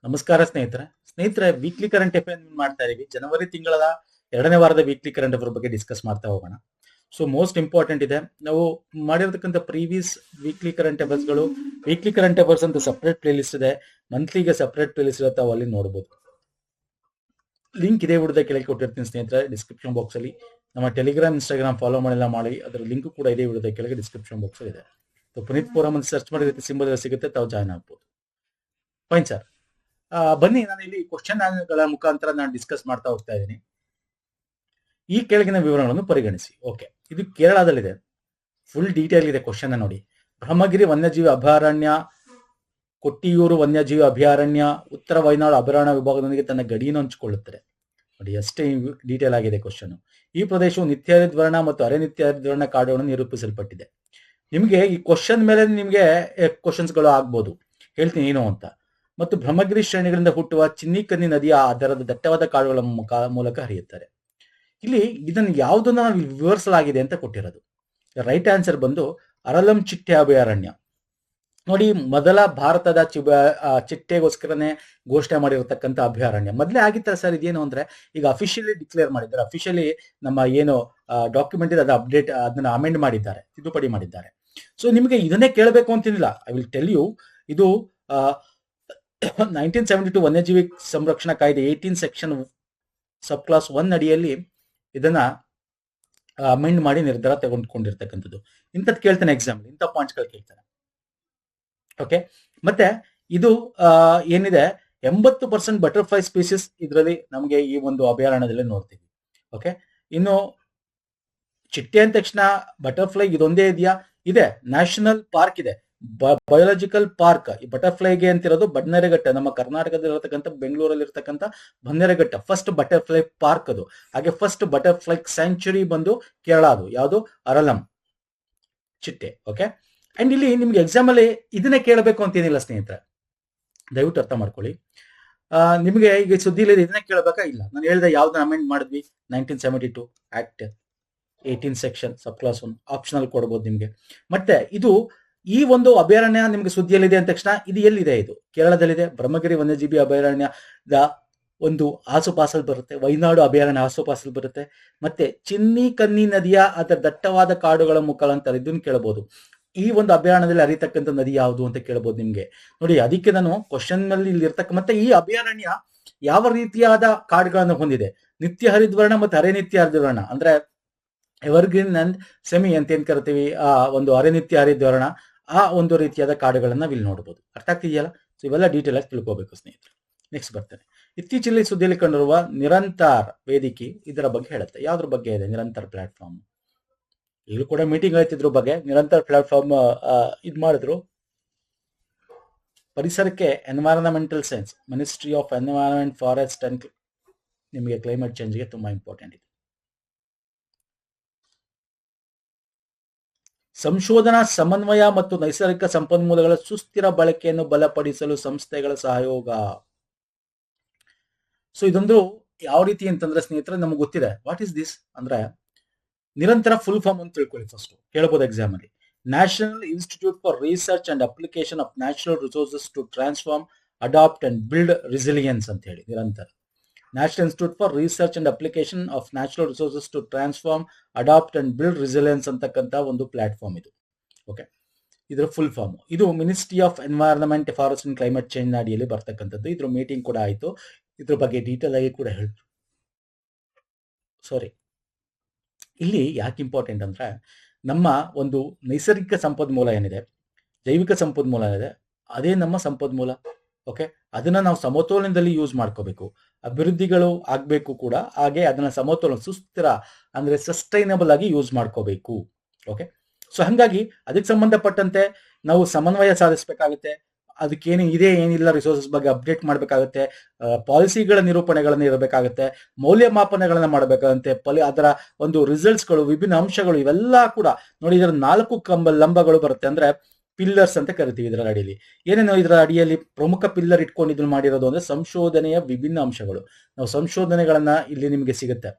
ನಮಸ್ಕಾರ ಸ್ನೇಹಿತರೆ weekly current affair ಮಾಡ್ತಾ ಇದೀವಿ. ಜನವರಿ ತಿಂಗಳ 2ನೇ ವಾರದ ವೀಕ್ಲಿ ಕರೆಂಟ್ ಅಫೇರ್ ಬಗ್ಗೆ ಡಿಸ್ಕಸ್ ಮಾಡ್ತಾ ಹೋಗೋಣ. ಸೊ ಮೋಸ್ಟ್ ಇಂಪಾರ್ಟೆಂಟ್ ಇದೆ, ನಾವು ಮಾಡಿರತಕ್ಕಂಥ ಪ್ರೀವಿಯಸ್ ವೀಕ್ಲಿ ಕರೆಂಟ್ ಅಫೇರ್ಸ್ಗಳು, ವೀಕ್ಲಿ ಕರೆಂಟ್ ಅಫೇರ್ಸ್ ಅಂತ ಸಪರೇಟ್ ಪ್ಲೇ ಲಿಸ್ಟ್ ಇದೆ, ಮಂತ್ಲಿಗೆ ಸಪರೇಟ್ ಪ್ಲೇ ಲಿಸ್ಟ್ ಇರುತ್ತೆ, ಅಲ್ಲಿ ನೋಡಬಹುದು. ಲಿಂಕ್ ಇದೇ ವಿಡಿಯೋದ ಕೆಳಗೆ ಕೊಟ್ಟಿರ್ತೀನಿ ಸ್ನೇಹಿತರೆ, ಡಿಸ್ಕ್ರಿಪ್ಷನ್ ಬಾಕ್ಸ್ ಅಲ್ಲಿ. ನಮ್ಮ ಟೆಲಿಗ್ರಾಮ್, ಇನ್ಸ್ಟಾಗ್ರಾಮ್ ಫಾಲೋ ಮಾಡಿಲ್ಲ ಮಾಡಿ, ಅದರ ಲಿಂಕ್ ಕೂಡ ಇದೇ ವಿಡಿಯೋದ ಕೆಳಗೆ ಡಿಸ್ಕ್ರಿಪ್ಷನ್ ಬಾಕ್ಸ್ ಅಲ್ಲಿ ಇದೆ. ಪುನೀತ್ ಫೋರಮ್ ಅಂತ ಸರ್ಚ್ ಮಾಡಿದ್ರೆ ಸಿಂಬಲ್ ಸಿಗುತ್ತೆ, ತಾವು ಜಾಯ್ನ್ ಆಗ್ಬೋದು. ಫೈನ್ ಸರ್, ಬನ್ನಿ, ನಾನು ಇಲ್ಲಿ ಕ್ವಶನ್ ಗಳ ಮುಖಾಂತರ ನಾನು ಡಿಸ್ಕಸ್ ಮಾಡ್ತಾ ಹೋಗ್ತಾ ಇದ್ದೀನಿ. ಈ ಕೆಳಗಿನ ವಿವರಗಳನ್ನು ಪರಿಗಣಿಸಿ. ಓಕೆ, ಇದು ಕೇರಳದಲ್ಲಿದೆ, ಫುಲ್ ಡೀಟೇಲ್ ಇದೆ ಕ್ವಶನ್ ನೋಡಿ. ಬ್ರಹ್ಮಗಿರಿ ವನ್ಯಜೀವಿ ಅಭಯಾರಣ್ಯ, ಕೊಟ್ಟಿಯೂರು ವನ್ಯಜೀವಿ ಅಭಯಾರಣ್ಯ ಉತ್ತರ ವಯನಾಡು ಅಭಯಾರಣ್ಯ ವಿಭಾಗದೊಂದಿಗೆ ತನ್ನ ಗಡಿಯನ್ನು ಹಂಚಿಕೊಳ್ಳುತ್ತದೆ. ನೋಡಿ ಎಷ್ಟೇ ಡೀಟೇಲ್ ಆಗಿದೆ ಕ್ವಶನ್. ಈ ಪ್ರದೇಶವು ನಿತ್ಯಹರಿದ್ವರ್ಣ ಮತ್ತು ಅರೆ ನಿತ್ಯಹರಿದ್ವರ್ಣ ಕಾಡುಗಳನ್ನು ನಿರೂಪಿಸಲ್ಪಟ್ಟಿದೆ. ನಿಮಗೆ ಈ ಕ್ವಶನ್ ಮೇಲೆ ನಿಮಗೆ ಕ್ವಶನ್ಸ್ಗಳು ಆಗ್ಬೋದು, ಹೇಳ್ತೀನಿ ಏನು ಅಂತ. ಮತ್ತು ಬ್ರಹ್ಮಗಿರಿ ಶ್ರೇಣಿಗಳಿಂದ ಹುಟ್ಟುವ ಚಿನ್ನಿಕನ್ನಿ ನದಿಯ ಅದರದ ದಟ್ಟವಾದ ಕಾಡುಗಳ ಮೂಲಕ ಹರಿಯುತ್ತಾರೆ. ಇಲ್ಲಿ ಇದನ್ನು ಯಾವುದನ್ನ ವಿವರಿಸಲಾಗಿದೆ ಅಂತ ಕೊಟ್ಟಿರೋದು. ರೈಟ್ ಆನ್ಸರ್ ಬಂದು ಅರಲಂ ಚಿಟ್ಟೆ ಅಭಯಾರಣ್ಯ. ನೋಡಿ, ಮೊದಲ ಭಾರತದ ಚಿಟ್ಟೆಗೋಸ್ಕರನೇ ಘೋಷಣೆ ಮಾಡಿರತಕ್ಕಂಥ ಅಭಯಾರಣ್ಯ. ಮೊದಲೇ ಆಗಿತ್ತಾರೆ ಸರ್, ಇದೇನು ಅಂದ್ರೆ ಈಗ ಅಫಿಷಿಯಲಿ ಡಿಕ್ಲೇರ್ ಮಾಡಿದ್ದಾರೆ, ಅಫಿಷಿಯಲಿ ನಮ್ಮ ಏನು ಡಾಕ್ಯುಮೆಂಟ್ ಇದೆ ಅದು ಅಪ್ಡೇಟ್, ಅದನ್ನ ಅಮೆಂಡ್ ಮಾಡಿದ್ದಾರೆ, ತಿದ್ದುಪಡಿ ಮಾಡಿದ್ದಾರೆ. ಸೊ ನಿಮಗೆ ಇದನ್ನೇ ಕೇಳಬೇಕು ಅಂತಿಲ್ಲ, ಐ ವಿಲ್ ಟೆಲ್ ಯು. ಇದು 1972 ವನ್ಯಜೀವಿ ಸಂರಕ್ಷಣಾ ಕಾಯ್ದೆ 18 ಸೆಕ್ಷನ್ ಸಬ್ ಕ್ಲಾಸ್ 1 ಅಡಿಯಲ್ಲಿ ಇದನ್ನ ಅಮೆಂಡ್ ಮಾಡಿ ನಿರ್ಧಾರ ತಗೊಂಡ್ಕೊಂಡಿರ್ತಕ್ಕಂಥದ್ದು. ಇಂಥದ್ದು ಕೇಳ್ತಾನೆ ಎಕ್ಸಾಮ್, ಇಂಥ ಪಾಯಿಂಟ್ಸ್ಗಳು ಕೇಳ್ತಾನೆ. ಓಕೆ, ಮತ್ತೆ ಇದು ಏನಿದೆ 80% ಬಟರ್ಫ್ಲೈ ಸ್ಪೀಸೀಸ್ ಇದರಲ್ಲಿ ನಮಗೆ ಈ ಒಂದು ಅಭಯಾರಣ್ಯದಲ್ಲಿ ನೋಡ್ತೀವಿ. ಓಕೆ, ಇನ್ನು ಚಿಟ್ಟೆ ಅಂದ ತಕ್ಷಣ ಬಟರ್ಫ್ಲೈ ಇದೊಂದೇ ಇದೆಯಾ? ಇದೆ, ನ್ಯಾಷನಲ್ ಪಾರ್ಕ್ ಇದೆ, ಬಯೋಲಾಜಿಕಲ್ ಪಾರ್ಕ್. ಈ ಬಟರ್ಫ್ಲೈಗೆ ಅಂತಿರೋದು ಬನ್ನೇರಘಟ್ಟ, ನಮ್ಮ ಕರ್ನಾಟಕದಲ್ಲಿ ಇರತಕ್ಕಂಥ, ಬೆಂಗಳೂರಲ್ಲಿ ಇರತಕ್ಕಂಥ ಬನ್ನೇರಘಟ್ಟ ಫಸ್ಟ್ ಬಟರ್ಫ್ಲೈ ಪಾರ್ಕ್ ಅದು. ಹಾಗೆ ಫಸ್ಟ್ ಬಟರ್ಫ್ಲೈ ಸ್ಯಾಂಕ್ಚುರಿ ಬಂದು ಕೇರಳ, ಅದು ಯಾವುದು? ಅರಲಂ ಚಿಟ್ಟೆ. ಓಕೆ, ಅಂಡ್ ಇಲ್ಲಿ ನಿಮ್ಗೆ ಎಕ್ಸಾಮ್ ಅಲ್ಲಿ ಇದನ್ನೇ ಕೇಳಬೇಕು ಅಂತೇನಿಲ್ಲ ಸ್ನೇಹಿತರೆ, ದಯವಿಟ್ಟು ಅರ್ಥ ಮಾಡ್ಕೊಳ್ಳಿ. ನಿಮಗೆ ಈಗ ಸುದ್ದಿಲಿ ಇದನ್ನೇ ಕೇಳಬೇಕಾ? ಇಲ್ಲ, ನಾನು ಹೇಳಿದೆ ಯಾವ್ದನ್ನ ಅಮೆಂಡ್ ಮಾಡಿದ್ವಿ, 1972 ಆಕ್ಟ್ 18 ಸೆಕ್ಷನ್ ಸಬ್ ಕ್ಲಾಸ್ 1 ಆಪ್ಷನಲ್ ಕೊಡ್ಬೋದು ನಿಮ್ಗೆ. ಮತ್ತೆ ಇದು ಈ ಒಂದು ಅಭಯಾರಣ್ಯ ನಿಮ್ಗೆ ಸುದ್ದಿಯಲ್ಲಿದೆ ಅಂದ ತಕ್ಷಣ ಇದು ಎಲ್ಲಿದೆ? ಇದು ಕೇರಳದಲ್ಲಿದೆ, ಬ್ರಹ್ಮಗಿರಿ ವನ್ಯಜೀವಿ ಅಭಯಾರಣ್ಯದ ಒಂದು ಆಸುಪಾಸಲ್ಲಿ ಬರುತ್ತೆ, ವಯನಾಡು ಅಭಯಾರಣ್ಯ ಆಸುಪಾಸಲ್ಲಿ ಬರುತ್ತೆ. ಮತ್ತೆ ಚಿನ್ನಿಕನ್ನಿ ನದಿಯ ಅದರ ದಟ್ಟವಾದ ಕಾಡುಗಳ ಮುಖಾಂತರ ಇದನ್ನು ಕೇಳಬಹುದು. ಈ ಒಂದು ಅಭಯಾರಣ್ಯದಲ್ಲಿ ಹರಿತಕ್ಕಂಥ ನದಿ ಯಾವುದು ಅಂತ ಕೇಳಬಹುದು ನಿಮ್ಗೆ. ನೋಡಿ, ಅದಕ್ಕೆ ನಾನು ಕ್ವಶನ್ ನಲ್ಲಿ ಇಲ್ಲಿ ಇರ್ತಕ್ಕ, ಮತ್ತೆ ಈ ಅಭಯಾರಣ್ಯ ಯಾವ ರೀತಿಯಾದ ಕಾಡುಗಳನ್ನು ಹೊಂದಿದೆ? ನಿತ್ಯ ಹರಿದ್ವರ್ಣ ಮತ್ತು ಅರೆ ನಿತ್ಯ ಹರಿದ್ವರ್ಣ, ಅಂದ್ರೆ ಎವರ್ಗ್ರೀನ್ ಅಂಡ್ ಸೆಮಿ ಅಂತ ಏನ್ ಕರಿತೀವಿ, ಆ ಒಂದು ಅರೆ ನಿತ್ಯ ಹರಿದ್ವರ್ಣ, ಆ ಒಂದು ರೀತಿಯಾದ ಕಾಡುಗಳನ್ನ ಇಲ್ಲಿ ನೋಡಬಹುದು. ಅರ್ಥ ಆಗ್ತಿದೆಯಲ್ಲ? ಸೊ ಇವೆಲ್ಲ ಡೀಟೇಲ್ ಆಗಿ ತಿಳ್ಕೋಬೇಕು ಸ್ನೇಹಿತರೆ. ನೆಕ್ಸ್ಟ್ ಬರ್ತೇನೆ. ಇತ್ತೀಚೆಗೆ ಸುದ್ದಿಯಲ್ಲಿ ಕಂಡಿರುವ ನಿರಂತರ ವೇದಿಕೆ ಇದರ ಬಗ್ಗೆ ಹೇಳುತ್ತೆ. ಯಾವ್ದ್ರ ಬಗ್ಗೆ ಇದೆ ನಿರಂತರ ಪ್ಲಾಟ್ಫಾರ್ಮ್? ಈಗಲೂ ಕೂಡ ಮೀಟಿಂಗ್ ಆಯ್ತಿದ್ರ ಬಗ್ಗೆ. ನಿರಂತರ ಪ್ಲಾಟ್ಫಾರ್ಮ್ ಇದ್ ಮಾಡಿದ್ರು. ಪರಿಸರಕ್ಕೆ environmental science, ministry of environment, forest and ನಿಮಗೆ ಕ್ಲೈಮೇಟ್ ಚೇಂಜ್ಗೆ ತುಂಬಾ ಇಂಪಾರ್ಟೆಂಟ್ ಇದೆ. ಸಂಶೋಧನಾ ಸಮನ್ವಯ ಮತ್ತು ನೈಸರ್ಗಿಕ ಸಂಪನ್ಮೂಲಗಳ ಸುಸ್ಥಿರ ಬಳಕೆಯನ್ನು ಬಲಪಡಿಸಲು ಸಂಸ್ಥೆಗಳ ಸಹಯೋಗ. ಸೊ ಇದೊಂದು ಯಾವ ರೀತಿ ಅಂತಂದ್ರೆ ಸ್ನೇಹಿತರೆ, ನಮ್ಗೆ ಗೊತ್ತಿದೆ ವಾಟ್ ಈಸ್ ದಿಸ್ ಅಂದ್ರೆ, ನಿರಂತರ ಫುಲ್ ಫಾರ್ಮ್ ಅಂತ ತಿಳ್ಕೊಳ್ಳಿ. ಫಸ್ಟ್ ಕೇಳಬಹುದು ಎಕ್ಸಾಮ್ ಅಲ್ಲಿ. National institute for research and application of natural resources to transform, adapt and build resilience ಅಂತ ಹೇಳಿ. Nirantar national institute for research and application of natural resources to transform, adapt and build resilience ಅಂತಕ್ಕಂಥ ಒಂದು platform ಇದು. Okay, ಇದರ full form ಇದು ministry of environment, forest and climate change ಅಡಿಯಲ್ಲಿ ಬರ್ತಕ್ಕಂಥದ್ದು. ಇದ್ರ ಮೀಟಿಂಗ್ ಕೂಡ ಆಯಿತು, ಇದ್ರ ಬಗ್ಗೆ ಡೀಟೇಲ್ ಆಗಿ ಕೂಡ ಹೇಳಿದ್ರು. ಸಾರಿ, ಇಲ್ಲಿ ಯಾಕೆ ಇಂಪಾರ್ಟೆಂಟ್ ಅಂದ್ರೆ, ನಮ್ಮ ಒಂದು ನೈಸರ್ಗಿಕ ಸಂಪನ್ಮೂಲ ಏನಿದೆ, ಜೈವಿಕ ಸಂಪನ್ಮೂಲ ಏನಿದೆ, ಅದೇ ನಮ್ಮ ಸಂಪನ್ಮೂಲ. ಓಕೆ, ಅದನ್ನ ನಾವು ಸಮತೋಲನದಲ್ಲಿ ಯೂಸ್ ಮಾಡ್ಕೋಬೇಕು. ಅಭಿವೃದ್ಧಿಗಳು ಆಗ್ಬೇಕು ಕೂಡ, ಹಾಗೆ ಅದನ್ನ ಸಮತೋಲನ, ಸುಸ್ಥಿರ ಅಂದ್ರೆ ಸಸ್ಟೈನಬಲ್ ಆಗಿ ಯೂಸ್ ಮಾಡ್ಕೋಬೇಕು. ಓಕೆ, ಸೊ ಹಂಗಾಗಿ ಅದಕ್ಕೆ ಸಂಬಂಧಪಟ್ಟಂತೆ ನಾವು ಸಮನ್ವಯ ಸಾಧಿಸಬೇಕಾಗುತ್ತೆ. ಅದಕ್ಕೇನು ಇದೆ ಏನಿಲ್ಲ ರಿಸೋರ್ಸಸ್ ಬಗ್ಗೆ ಅಪ್ಡೇಟ್ ಮಾಡಬೇಕಾಗುತ್ತೆ, ಪಾಲಿಸಿಗಳ ನಿರೂಪಣೆಗಳನ್ನ ಇರಬೇಕಾಗುತ್ತೆ, ಮೌಲ್ಯಮಾಪನಗಳನ್ನ ಮಾಡಬೇಕಾಗುತ್ತೆ, ಅದರ ಒಂದು ರಿಸಲ್ಟ್ಸ್ಗಳು, ವಿಭಿನ್ನ ಅಂಶಗಳು, ಇವೆಲ್ಲ ಕೂಡ ನೋಡಿ. ಇದರ 4 ಲಂಬಗಳು ಬರುತ್ತೆ, ಅಂದ್ರೆ ಪಿಲ್ಲರ್ಸ್ ಅಂತ ಕರಿತೀವಿ. ಇದರ ಅಡಿಯಲ್ಲಿ ಏನೇನು, ಇದರ ಅಡಿಯಲ್ಲಿ ಪ್ರಮುಖ ಪಿಲ್ಲರ್ ಇಟ್ಕೊಂಡು ಇದನ್ನು ಮಾಡಿರೋದು ಅಂದ್ರೆ ಸಂಶೋಧನೆಯ ವಿಭಿನ್ನ ಅಂಶಗಳು. ನಾವು ಸಂಶೋಧನೆಗಳನ್ನ ಇಲ್ಲಿ ನಿಮಗೆ ಸಿಗುತ್ತೆ.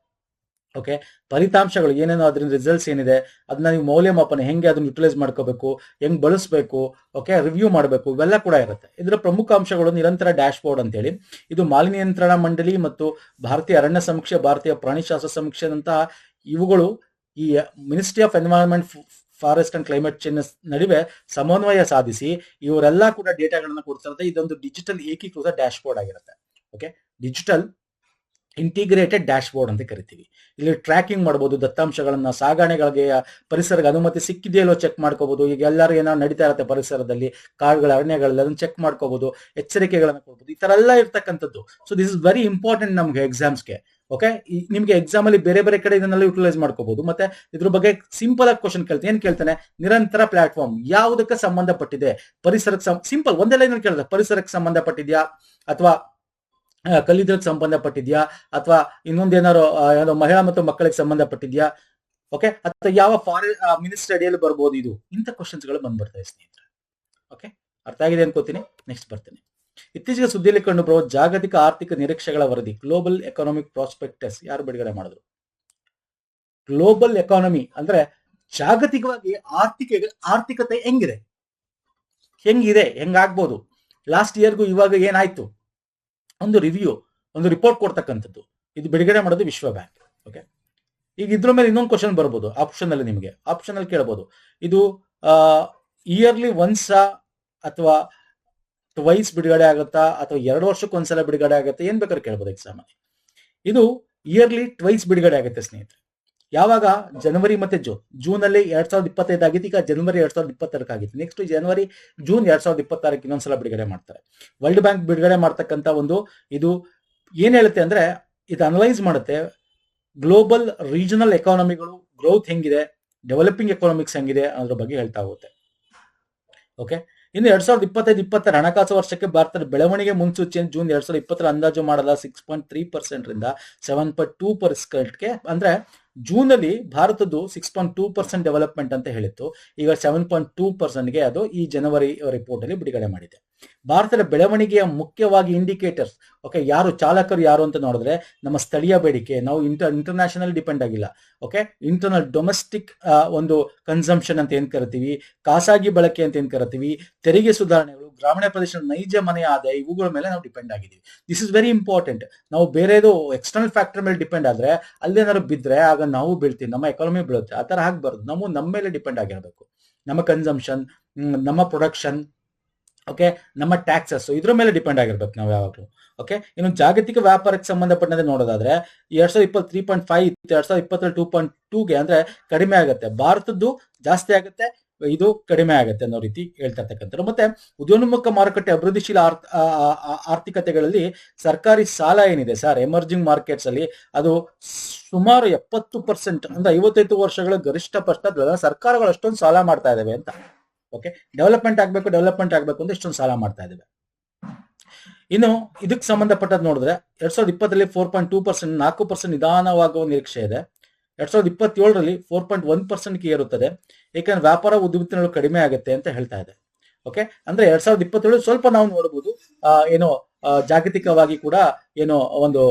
ಓಕೆ, ಫಲಿತಾಂಶಗಳು ಏನೇನೋ ಅದರಿಂದ ರಿಸಲ್ಟ್ಸ್ ಏನಿದೆ ಅದನ್ನ ನೀವು ಮೌಲ್ಯಮಾಪನ ಹೆಂಗೆ ಅದನ್ನ ಯುಟಿಲೈಸ್ ಮಾಡ್ಕೋಬೇಕು, ಹೆಂಗ್ ಬಳಸಬೇಕು, ಓಕೆ, ರಿವ್ಯೂ ಮಾಡಬೇಕು, ಇವೆಲ್ಲ ಕೂಡ ಇರುತ್ತೆ. ಇದರ ಪ್ರಮುಖ ಅಂಶಗಳು ನಿರಂತರ ಡ್ಯಾಶ್ ಬೋರ್ಡ್ ಅಂತೇಳಿ, ಇದು ಮಾಲಿನ್ಯ ನಿಯಂತ್ರಣ ಮಂಡಳಿ ಮತ್ತು ಭಾರತೀಯ ಅರಣ್ಯ ಸಮೀಕ್ಷೆ, ಭಾರತೀಯ ಪ್ರಾಣಿಶಾಸ್ತ್ರ ಸಮೀಕ್ಷೆದಂತಹ ಇವುಗಳು ಈ ministry of environment, forest and climate change ನಡುವೆ ಸಮನ್ವಯ ಸಾಧಿಸಿ ಇವರೆಲ್ಲ ಕೂಡ ಡೇಟಾಗಳನ್ನ ಕೊಡ್ತಾರೆ. ಇದೊಂದು ಡಿಜಿಟಲ್ ಏಕೀಕೃತ ಡ್ಯಾಶ್ ಬೋರ್ಡ್ ಆಗಿರುತ್ತೆ. Okay, digital integrated dash board ಅಂತ ಕರಿತೀವಿ. ಇಲ್ಲಿ ಟ್ರ್ಯಾಕಿಂಗ್ ಮಾಡಬಹುದು, ದತ್ತಾಂಶಗಳನ್ನ ಸಾಗಣೆಗಳಿಗೆ ಪರಿಸರಕ್ಕೆ ಅನುಮತಿ ಸಿಕ್ಕಿದೆಯಲ್ಲೋ ಚೆಕ್ ಮಾಡ್ಕೋಬಹುದು. ಈಗ ಎಲ್ಲರೂ ಏನೋ ನಡೀತಾ ಇರುತ್ತೆ ಪರಿಸರದಲ್ಲಿ, ಕಾಡುಗಳ ಅರಣ್ಯಗಳಲ್ಲಿ, ಅದನ್ನ ಚೆಕ್ ಮಾಡ್ಕೋಬಹುದು, ಎಚ್ಚರಿಕೆಗಳನ್ನ ಕೊಡ್ಬೋದು, ಈ ತರ ಎಲ್ಲ ಇರ್ತಕ್ಕಂಥದ್ದು. So this is very important ನಮ್ಗೆ ಎಕ್ಸಾಮ್ಸ್ಗೆ. ಓಕೆ, ನಿಮ್ಗೆ ಎಕ್ಸಾಮ್ ಅಲ್ಲಿ ಬೇರೆ ಬೇರೆ ಕಡೆ ಇದನ್ನೆಲ್ಲ ಯುಟಿಲೈಸ್ ಮಾಡ್ಕೋಬಹುದು. ಮತ್ತೆ ಇದ್ರ ಬಗ್ಗೆ ಸಿಂಪಲ್ ಆಗಿ ಕ್ವಶನ್ ಕೇಳ್ತಾನೆ. ಏನ್ ಕೇಳ್ತಾನೆ? ನಿರಂತರ ಪ್ಲಾಟ್ಫಾರ್ಮ್ ಯಾವುದಕ್ಕೆ ಸಂಬಂಧಪಟ್ಟಿದೆ? ಪರಿಸರಕ್ಕೆ ಸಿಂಪಲ್ ಒಂದೇ ಲೈನ್ ಕೇಳ್ತಾರೆ. ಪರಿಸರಕ್ಕೆ ಸಂಬಂಧಪಟ್ಟಿದ್ಯಾ, ಅಥವಾ ಕಲ್ಲಿದ್ದಕ್ಕೆ ಸಂಬಂಧಪಟ್ಟಿದ್ಯಾ, ಅಥವಾ ಇನ್ನೊಂದೇನಾರು ಮಹಿಳಾ ಮತ್ತು ಮಕ್ಕಳಿಗೆ ಸಂಬಂಧಪಟ್ಟಿದ್ಯಾ, ಓಕೆ, ಅಥವಾ ಯಾವ ಮಿನಿಸ್ಟ್ರಿ ಅಡಿಯಲ್ಲಿ ಬರ್ಬೋದು, ಇದು ಇಂಥ ಕ್ವಶನ್ಸ್ ಗಳು ಬಂದ್ಬರ್ತವೆ ಸ್ನೇಹಿತರೆ. ಓಕೆ, ಅರ್ಥ ಆಗಿದೆ ಅನ್ಕೋತೀನಿ. ನೆಕ್ಸ್ಟ್ ಬರ್ತೇನೆ. ಇತ್ತೀಚೆಗೆ ಸುದ್ದಿಯಲ್ಲಿ ಕಂಡು ಬರುವ ಜಾಗತಿಕ ಆರ್ಥಿಕ ನಿರೀಕ್ಷೆಗಳ ವರದಿ, ಗ್ಲೋಬಲ್ ಎಕಾನಮಿಕ್ ಪ್ರಾಸ್ಪೆಕ್ಟಸ್ ಯಾರು ಬಿಡುಗಡೆ ಮಾಡಿದ್ರು? ಗ್ಲೋಬಲ್ ಎಕಾನಮಿ ಅಂದ್ರೆ ಜಾಗತಿಕವಾಗಿ ಆರ್ಥಿಕತೆ ಹೆಂಗಿದೆ, ಹೆಂಗಾಗ್ಬೋದು, ಲಾಸ್ಟ್ ಇಯರ್ಗೂ ಇವಾಗ ಏನಾಯ್ತು, ಒಂದು ರಿವ್ಯೂ, ಒಂದು ರಿಪೋರ್ಟ್ ಕೊಡ್ತಕ್ಕಂಥದ್ದು. ಇದು ಬಿಡುಗಡೆ ಮಾಡೋದು ವಿಶ್ವ ಬ್ಯಾಂಕ್. ಓಕೆ, ಈಗ ಇದ್ರ ಮೇಲೆ ಇನ್ನೊಂದು ಕ್ವಶನ್ ಬರ್ಬೋದು ಆಪ್ಷನ್ ಅಲ್ಲಿ, ನಿಮಗೆ ಆಪ್ಷನ್ ಅಲ್ಲಿ ಕೇಳಬಹುದು, ಇದು ಇಯರ್ಲಿ ಒನ್ಸ್ ಅಥವಾ ಟ್ವೈಸ್ ಬಿಡುಗಡೆ ಆಗುತ್ತಾ, ಅಥವಾ 2 ವರ್ಷಕ್ಕೆ ಒಂದ್ಸಲ ಬಿಡುಗಡೆ ಆಗುತ್ತೆ, ಏನ್ ಬೇಕಾದ್ರೆ ಕೇಳ್ಬೋದು ಎಕ್ಸಾಮ್ ಅಲ್ಲಿ. ಇದು ಇಯರ್ಲಿ ಟ್ವೈಸ್ ಬಿಡುಗಡೆ ಆಗುತ್ತೆ ಸ್ನೇಹಿತರೆ. ಯಾವಾಗ? ಜನವರಿ ಮತ್ತೆ ಜೂನ್ ಅಲ್ಲಿ 2025 ಆಗಿತ್ತು, ಈಗ ಜನವರಿ 2026 ಆಗಿತ್ತು. ನೆಕ್ಸ್ಟ್ ಜೂನ್ 2026 ಇನ್ನೊಂದ್ಸಲ ಬಿಡುಗಡೆ ಮಾಡ್ತಾರೆ. ವರ್ಲ್ಡ್ ಬ್ಯಾಂಕ್ ಬಿಡುಗಡೆ ಮಾಡ್ತಕ್ಕಂಥ ಒಂದು ಇದು ಏನ್ ಹೇಳುತ್ತೆ ಅಂದ್ರೆ, ಇದು ಅನಲೈಸ್ ಮಾಡುತ್ತೆ ಗ್ಲೋಬಲ್ ರೀಜನಲ್ ಎಕಾನಮಿಗಳು ಗ್ರೋತ್ ಹೆಂಗಿದೆ, ಡೆವಲಪಿಂಗ್ ಎಕಾನಮಿಕ್ಸ್ ಹೆಂಗಿದೆ ಅನ್ನೋದ್ರ ಬಗ್ಗೆ ಹೇಳ್ತಾ ಹೋಗುತ್ತೆ. ಓಕೆ, ಇನ್ನು 2025-26 ಹಣಕಾಸು ವರ್ಷಕ್ಕೆ ಭಾರತದ ಬೆಳವಣಿಗೆ ಮುನ್ಸೂಚನೆ ಜೂನ್ 2020 ಅಂದಾಜು ಮಾಡಲ್ಲ 6.3% ರಿಂದ 7.2%ಗೆ, ಅಂದ್ರೆ ಜೂನ್ ಅಲ್ಲಿ ಭಾರತದ್ದು 6.2% ಡೆವಲಪ್ಮೆಂಟ್ ಅಂತ ಹೇಳಿತ್ತು. ಈಗ 7.2%ಗೆ ಅದು ಈ ಜನವರಿ ರಿಪೋರ್ಟ್ ಅಲ್ಲಿ ಬಿಡುಗಡೆ ಮಾಡಿದೆ. ಭಾರತದ ಬೆಳವಣಿಗೆಯ ಮುಖ್ಯವಾಗಿ ಇಂಡಿಕೇಟರ್ಸ್, ಓಕೆ, ಯಾರು ಚಾಲಕರು ಯಾರು ಅಂತ ನೋಡಿದ್ರೆ ನಮ್ಮ ಸ್ಥಳೀಯ ಬೇಡಿಕೆ, ನಾವು ಇಂಟರ್ನ್ಯಾಷನಲ್ ಡಿಪೆಂಡ್ ಆಗಿಲ್ಲ. ಓಕೆ, ಇಂಟರ್ನಲ್ ಡೊಮೆಸ್ಟಿಕ್ ಒಂದು ಕನ್ಸಂಪ್ಷನ್ ಅಂತ ಏನ್ ಕರಿತೀವಿ, ಖಾಸಗಿ ಬಳಕೆ ಅಂತ ಏನ್ ಕರಿತೀವಿ, ತೆರಿಗೆ ಸುಧಾರಣೆಗಳು, ಗ್ರಾಮೀಣ ಪ್ರದೇಶದ ನೈಜ ಮನೆ ಆದಾಯ, ಇವುಗಳ ಮೇಲೆ ನಾವು ಡಿಪೆಂಡ್ ಆಗಿದ್ದೀವಿ. This is very important. ನಾವು ಬೇರೆದು ಎಕ್ಸ್ಟರ್ನಲ್ ಫ್ಯಾಕ್ಟರ್ ಮೇಲೆ ಡಿಪೆಂಡ್ ಆದ್ರೆ ಅಲ್ಲೇನಾದ್ರು ಬಿದ್ರೆ ಆಗ ನಾವು ಬೀಳ್ತೀವಿ, ನಮ್ಮ ಎಕಾನಮಿ ಬೀಳುತ್ತೆ. ಆ ತರ ಆಗ್ಬಾರ್ದು. ನಾವು ನಮ್ಮ ಮೇಲೆ ಡಿಪೆಂಡ್ ಆಗಿರಬೇಕು. ನಮ್ಮ ಕನ್ಸಂಪ್ಷನ್, ನಮ್ಮ ಪ್ರೊಡಕ್ಷನ್, ಓಕೆ, ನಮ್ಮ ಟ್ಯಾಕ್ಸಸ್, ಇದ್ರ ಮೇಲೆ ಡಿಪೆಂಡ್ ಆಗಿರ್ಬೇಕು ನಾವು ಯಾವಾಗಲೂ. ಓಕೆ, ಇನ್ನು ಜಾಗತಿಕ ವ್ಯಾಪಾರಕ್ಕೆ ಸಂಬಂಧಪಟ್ಟಂತೆ ನೋಡೋದಾದ್ರೆ 2020 3.5 ಇತ್ತು, 2020 2.2ಗೆ ಅಂದ್ರೆ ಕಡಿಮೆ ಆಗುತ್ತೆ. ಭಾರತದ್ದು ಜಾಸ್ತಿ ಆಗುತ್ತೆ, ಇದು ಕಡಿಮೆ ಆಗುತ್ತೆ ಅನ್ನೋ ರೀತಿ ಹೇಳ್ತಾ ಇರ್ತಕ್ಕಂಥದ್ದು. ಮತ್ತೆ ಉದ್ಯೋನ್ಮುಖ ಮಾರುಕಟ್ಟೆ, ಅಭಿವೃದ್ಧಿಶೀಲ ಆರ್ಥಿಕತೆಗಳಲ್ಲಿ ಸರ್ಕಾರಿ ಸಾಲ ಏನಿದೆ ಸರ್, ಎಮರ್ಜಿಂಗ್ ಮಾರ್ಕೆಟ್ಸ್ ಅಲ್ಲಿ ಅದು ಸುಮಾರು 70%, ಅಂದ್ರೆ 55 ವರ್ಷಗಳ ಗರಿಷ್ಠ ಪಕ್ಷ ಸರ್ಕಾರಗಳು ಅಷ್ಟೊಂದು ಸಾಲ ಮಾಡ್ತಾ ಇದಾವೆ ಅಂತ. ಓಕೆ, ಡೆವಲಪ್ಮೆಂಟ್ ಆಗ್ಬೇಕು ಅಂತ ಇಷ್ಟೊಂದು ಸಾಲ ಮಾಡ್ತಾ ಇದಾವೆ. ಇನ್ನು ಇದಕ್ಕೆ ಸಂಬಂಧಪಟ್ಟದ್ದು ನೋಡಿದ್ರೆ 2020 4.2%, 4% ನಿಧಾನವಾಗುವ ನಿರೀಕ್ಷೆ ಇದೆ. 2027 4.1% ಏರುತ್ತದೆ, ಏಕೆಂದ್ರೆ ವ್ಯಾಪಾರ ಉದ್ಯಮಿಗಳು ಕಡಿಮೆ ಆಗುತ್ತೆ ಅಂತ ಹೇಳ್ತಾ ಇದೆ. ಓಕೆ, ಅಂದ್ರೆ 2027 ಸ್ವಲ್ಪ ನಾವು ನೋಡಬಹುದು ಏನೋ ಜಾಗತಿಕವಾಗಿ ಕೂಡ ಏನೋ ಒಂದು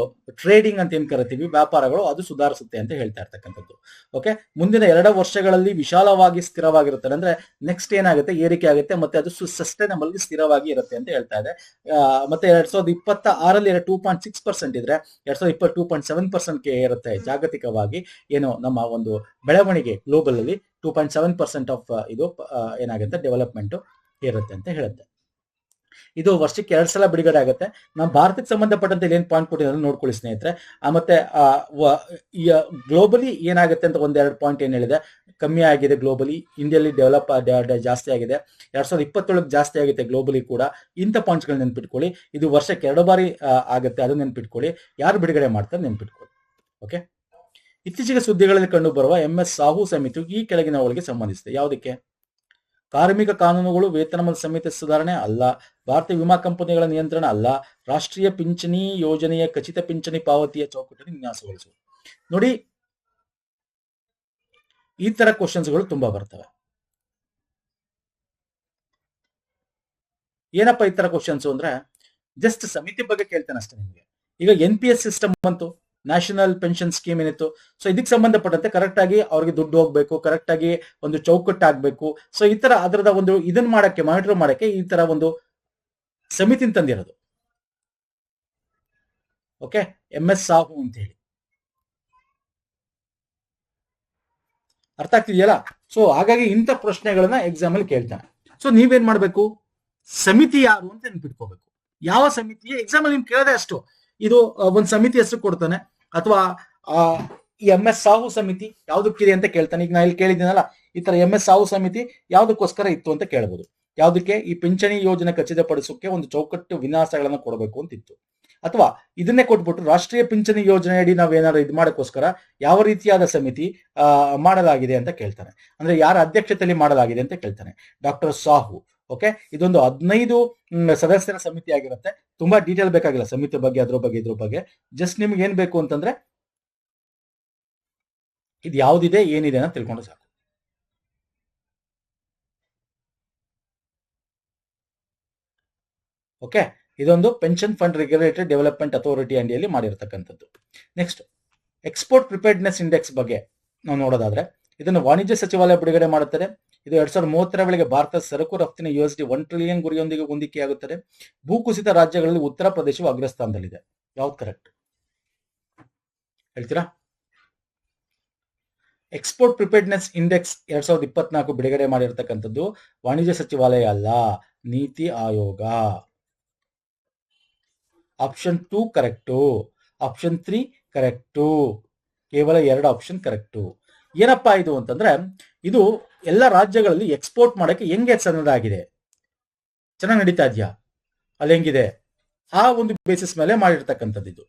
ಟ್ರೇಡಿಂಗ್ ಅಂತ ಏನ್ ಕರಿತೀವಿ, ವ್ಯಾಪಾರಗಳು ಅದು ಸುಧಾರಿಸುತ್ತೆ ಅಂತ ಹೇಳ್ತಾ ಇರ್ತಕ್ಕಂಥದ್ದು. ಓಕೆ, ಮುಂದಿನ 2 ವರ್ಷಗಳಲ್ಲಿ ವಿಶಾಲವಾಗಿ ಸ್ಥಿರವಾಗಿರುತ್ತೆ, ಅಂದ್ರೆ ನೆಕ್ಸ್ಟ್ ಏನಾಗುತ್ತೆ, ಏರಿಕೆ ಆಗುತ್ತೆ, ಮತ್ತೆ ಅದು ಸಸ್ಟೈನಬಲ್ ಸ್ಥಿರವಾಗಿ ಇರುತ್ತೆ ಅಂತ ಹೇಳ್ತಾ ಇದೆ. ಮತ್ತೆ 2026 2.6% ಇದ್ರೆ 2020 2.7%ಗೆ ಇರುತ್ತೆ. ಜಾಗತಿಕವಾಗಿ ಏನೋ ನಮ್ಮ ಒಂದು ಬೆಳವಣಿಗೆ ಗ್ಲೋಬಲ್ ಅಲ್ಲಿ 2.7% ಆಫ್ ಇದು ಏನಾಗುತ್ತೆ, ಡೆವಲಪ್ಮೆಂಟ್ ಇರುತ್ತೆ ಅಂತ ಹೇಳುತ್ತೆ. ಇದು ವರ್ಷಕ್ಕೆ 2 ಸಲ ಬಿಡುಗಡೆ ಆಗುತ್ತೆ. ನಮ್ಮ ಭಾರತಕ್ಕೆ ಸಂಬಂಧಪಟ್ಟಂತೆ ಏನ್ ಪಾಯಿಂಟ್ ಕೊಟ್ಟಿದ್ದಾರೆ ನೋಡ್ಕೊಳ್ಳಿ ಸ್ನೇಹಿತರೆ. ಮತ್ತೆ ಗ್ಲೋಬಲಿ ಏನಾಗುತ್ತೆ ಅಂತ 1-2 ಪಾಯಿಂಟ್ ಏನ್ ಹೇಳಿದೆ, ಕಮ್ಮಿ ಆಗಿದೆ ಗ್ಲೋಬಲಿ, ಇಂಡಿಯಲ್ಲಿ ಡೆವಲಪ್ ಜಾಸ್ತಿ ಆಗಿದೆ, 2027 ಜಾಸ್ತಿ ಆಗುತ್ತೆ ಗ್ಲೋಬಲಿ ಕೂಡ. ಇಂಥ ಪಾಯಿಂಟ್ಸ್ ಗಳು ನೆನ್ಪಿಟ್ಕೊಳ್ಳಿ. ಇದು ವರ್ಷಕ್ಕೆ 2 ಬಾರಿ ಆಗುತ್ತೆ, ಅದು ನೆನ್ಪಿಟ್ಕೊಳ್ಳಿ. ಯಾರು ಬಿಡುಗಡೆ ಮಾಡ್ತಾರೆ ನೆನ್ಪಿಟ್ಕೊಳ್ಳಿ. ಓಕೆ, ಇತ್ತೀಚೆಗೆ ಸುದ್ದಿಗಳಲ್ಲಿ ಕಂಡು ಬರುವ MS ಸಾಹು ಸಮಿತಿ ಈ ಕೆಳಗಿನವುಗಳಿಗೆ ಸಂಬಂಧಿಸಿದೆ. ಯಾವುದಕ್ಕೆ? ಕಾರ್ಮಿಕ ಕಾನೂನುಗಳು, ವೇತನ ಸಂಹಿತೆ ಸುಧಾರಣೆ ಅಲ್ಲ, ಭಾರತೀಯ ವಿಮಾ ಕಂಪನಿಗಳ ನಿಯಂತ್ರಣ ಅಲ್ಲ, ರಾಷ್ಟ್ರೀಯ ಪಿಂಚಣಿ ಯೋಜನೆಯ ಖಚಿತ ಪಿಂಚಣಿ ಪಾವತಿಯ ಚೌಕಟ್ಟನ್ನು ವಿನ್ಯಾಸಗೊಳಿಸುವುದು. ನೋಡಿ, ಈ ತರ ಕ್ವಶನ್ಸ್ಗಳು ತುಂಬಾ ಬರ್ತವೆ. ಏನಪ್ಪಾ ಈ ತರ ಕ್ವಶನ್ಸ್ ಅಂದ್ರೆ, ಜಸ್ಟ್ ಸಮಿತಿ ಬಗ್ಗೆ ಕೇಳ್ತೇನೆ ಅಷ್ಟೇ ನಿಮಗೆ. ಈಗ NPS ಸಿಸ್ಟಮ್ ಬಂತು, ನ್ಯಾಷನಲ್ ಪೆನ್ಷನ್ ಸ್ಕೀಮ್ ಏನಿತ್ತು. ಸೊ ಇದಕ್ಕೆ ಸಂಬಂಧಪಟ್ಟಂತೆ ಕರೆಕ್ಟ್ ಆಗಿ ಅವ್ರಿಗೆ ದುಡ್ಡು ಹೋಗ್ಬೇಕು, ಕರೆಕ್ಟ್ ಆಗಿ ಒಂದು ಚೌಕಟ್ಟು ಆಗ್ಬೇಕು. ಸೊ ಈ ತರ ಅದರದ ಒಂದು ಇದನ್ನ ಮಾಡಕ್ಕೆ, ಮಾನಿಟರ್ ಮಾಡಕ್ಕೆ ಈ ತರ ಒಂದು ಸಮಿತಿ ತಂದಿರೋದು. ಓಕೆ, MS ಸಾಹು ಅಂತ ಹೇಳಿ. ಅರ್ಥ ಆಗ್ತಿದೆಯಲ್ಲ? ಸೊ ಹಾಗಾಗಿ ಇಂಥ ಪ್ರಶ್ನೆಗಳನ್ನ ಎಕ್ಸಾಮ್ ಅಲ್ಲಿ ಕೇಳ್ತಾನೆ. ಸೊ ನೀವೇನ್ ಮಾಡ್ಬೇಕು, ಸಮಿತಿ ಯಾರು ಅಂತ ನೆನ್ಪಿಟ್ಕೋಬೇಕು. ಯಾವ ಸಮಿತಿ ಎಕ್ಸಾಮ್ ಅಲ್ಲಿ ನಿಮ್ಗೆ ಕೇಳದೆ ಅಷ್ಟು. ಇದು ಒಂದ್ ಸಮಿತಿ ಹೆಸರು ಕೊಡ್ತಾನೆ, ಅಥವಾ ಈ MS ಸಾಹು ಸಮಿತಿ ಯಾವ್ದಕ್ಕಿದೆ ಅಂತ ಕೇಳ್ತಾನೆ. ಈಗ ನಾ ಇಲ್ಲಿ ಕೇಳಿದ್ದೀನಲ್ಲ, ಈ ತರ MS ಸಾಹು ಸಮಿತಿ ಯಾವ್ದಕ್ಕೋಸ್ಕರ ಇತ್ತು ಅಂತ ಕೇಳ್ಬೋದು. ಯಾವ್ದಕ್ಕೆ? ಈ ಪಿಂಚಣಿ ಯೋಜನೆ ಖಚಿತಪಡಿಸೋಕೆ ಒಂದು ಚೌಕಟ್ಟು ವಿನ್ಯಾಸಗಳನ್ನ ಕೊಡಬೇಕು ಅಂತಿತ್ತು. ಅಥವಾ ಇದನ್ನೇ ಕೊಟ್ಬಿಟ್ಟು ರಾಷ್ಟ್ರೀಯ ಪಿಂಚಣಿ ಯೋಜನೆ ಅಡಿ ನಾವೇನಾದ್ರು ಇದು ಮಾಡಕ್ಕೋಸ್ಕರ ಯಾವ ರೀತಿಯಾದ ಸಮಿತಿ ಮಾಡಲಾಗಿದೆ ಅಂತ ಕೇಳ್ತಾನೆ. ಅಂದ್ರೆ ಯಾರ ಅಧ್ಯಕ್ಷತೆಯಲ್ಲಿ ಮಾಡಲಾಗಿದೆ ಅಂತ ಕೇಳ್ತಾನೆ. ಡಾಕ್ಟರ್ ಸಾಹು. ಓಕೆ, ಇದೊಂದು 15 ಸದಸ್ಯರ ಸಮಿತಿ ಆಗಿರುತ್ತೆ. ತುಂಬಾ ಡೀಟೇಲ್ ಬೇಕಾಗಿಲ್ಲ ಸಮಿತಿ ಬಗ್ಗೆ, ಅದ್ರ ಬಗ್ಗೆ, ಇದ್ರ ಬಗ್ಗೆ. ಜಸ್ಟ್ ನಿಮ್ಗೆ ಏನ್ ಬೇಕು ಅಂತಂದ್ರೆ ಇದು ಯಾವ್ದಿದೆ ಏನಿದೆ ಅಂತ ತಿಳ್ಕೊಂಡು ಸಾಕು. ಓಕೆ, ಇದೊಂದು pension fund regulatory development authority ಅಂಡಿಯಲ್ಲಿ ಮಾಡಿರ್ತಕ್ಕಂಥದ್ದು. ನೆಕ್ಸ್ಟ್, ಎಕ್ಸ್ಪೋರ್ಟ್ ಪ್ರಿಪೇರ್ಡ್ನೆಸ್ ಇಂಡೆಕ್ಸ್ ಬಗ್ಗೆ ನಾವು ನೋಡೋದಾದ್ರೆ, ಇದನ್ನು ವಾಣಿಜ್ಯ ಸಚಿವಾಲಯ ಬಿಡುಗಡೆ ಮಾಡುತ್ತದೆ. ಇದು 2030ರ ವೇಳೆಗೆ ಭಾರತ ಸರಕು ರಫ್ತಿನ USD 1 ಟ್ರಿಲಿಯನ್ ಗುರಿಯೊಂದಿಗೆ ಹೊಂದಿಕೆಯಾಗುತ್ತದೆ. ಭೂಕುಸಿತ ರಾಜ್ಯಗಳಲ್ಲಿ ಉತ್ತರ ಪ್ರದೇಶವು ಅಗ್ರಸ್ಥಾನದಲ್ಲಿದೆ. ಯಾವ್ದು ಕರೆಕ್ಟ್ ಹೇಳ್ತೀರಾ? ಎಕ್ಸ್ಪೋರ್ಟ್ ಪ್ರಿಪೇರ್ಡ್ನೆಸ್ ಇಂಡೆಕ್ಸ್ 2024 ಬಿಡುಗಡೆ ಮಾಡಿರ್ತಕ್ಕಂಥದ್ದು ವಾಣಿಜ್ಯ ಸಚಿವಾಲಯ ಅಲ್ಲ, NITI Aayog. Option 2 correct, option 3 correct. ಕೇವಲ 2 ಆಪ್ಷನ್ ಕರೆಕ್ಟು. ಏನಪ್ಪಾ ಇದು ಅಂತಂದ್ರೆ, ಇದು ಎಲ್ಲ ರಾಜ್ಯಗಳಲ್ಲಿ ಎಕ್ಸ್ಪೋರ್ಟ್ ಮಾಡಕ್ಕೆ ಹೆಂಗೆ ಸನ್ನದಾಗಿದೆ, ಚೆನ್ನಾಗಿ ನಡೀತಾ ಇದೆಯಾ, ಅಲ್ಲಿ ಹೆಂಗಿದೆ, ಆ ಒಂದು ಬೇಸಿಸ್ ಮೇಲೆ ಮಾಡಿರ್ತಕ್ಕಂಥದ್ದು.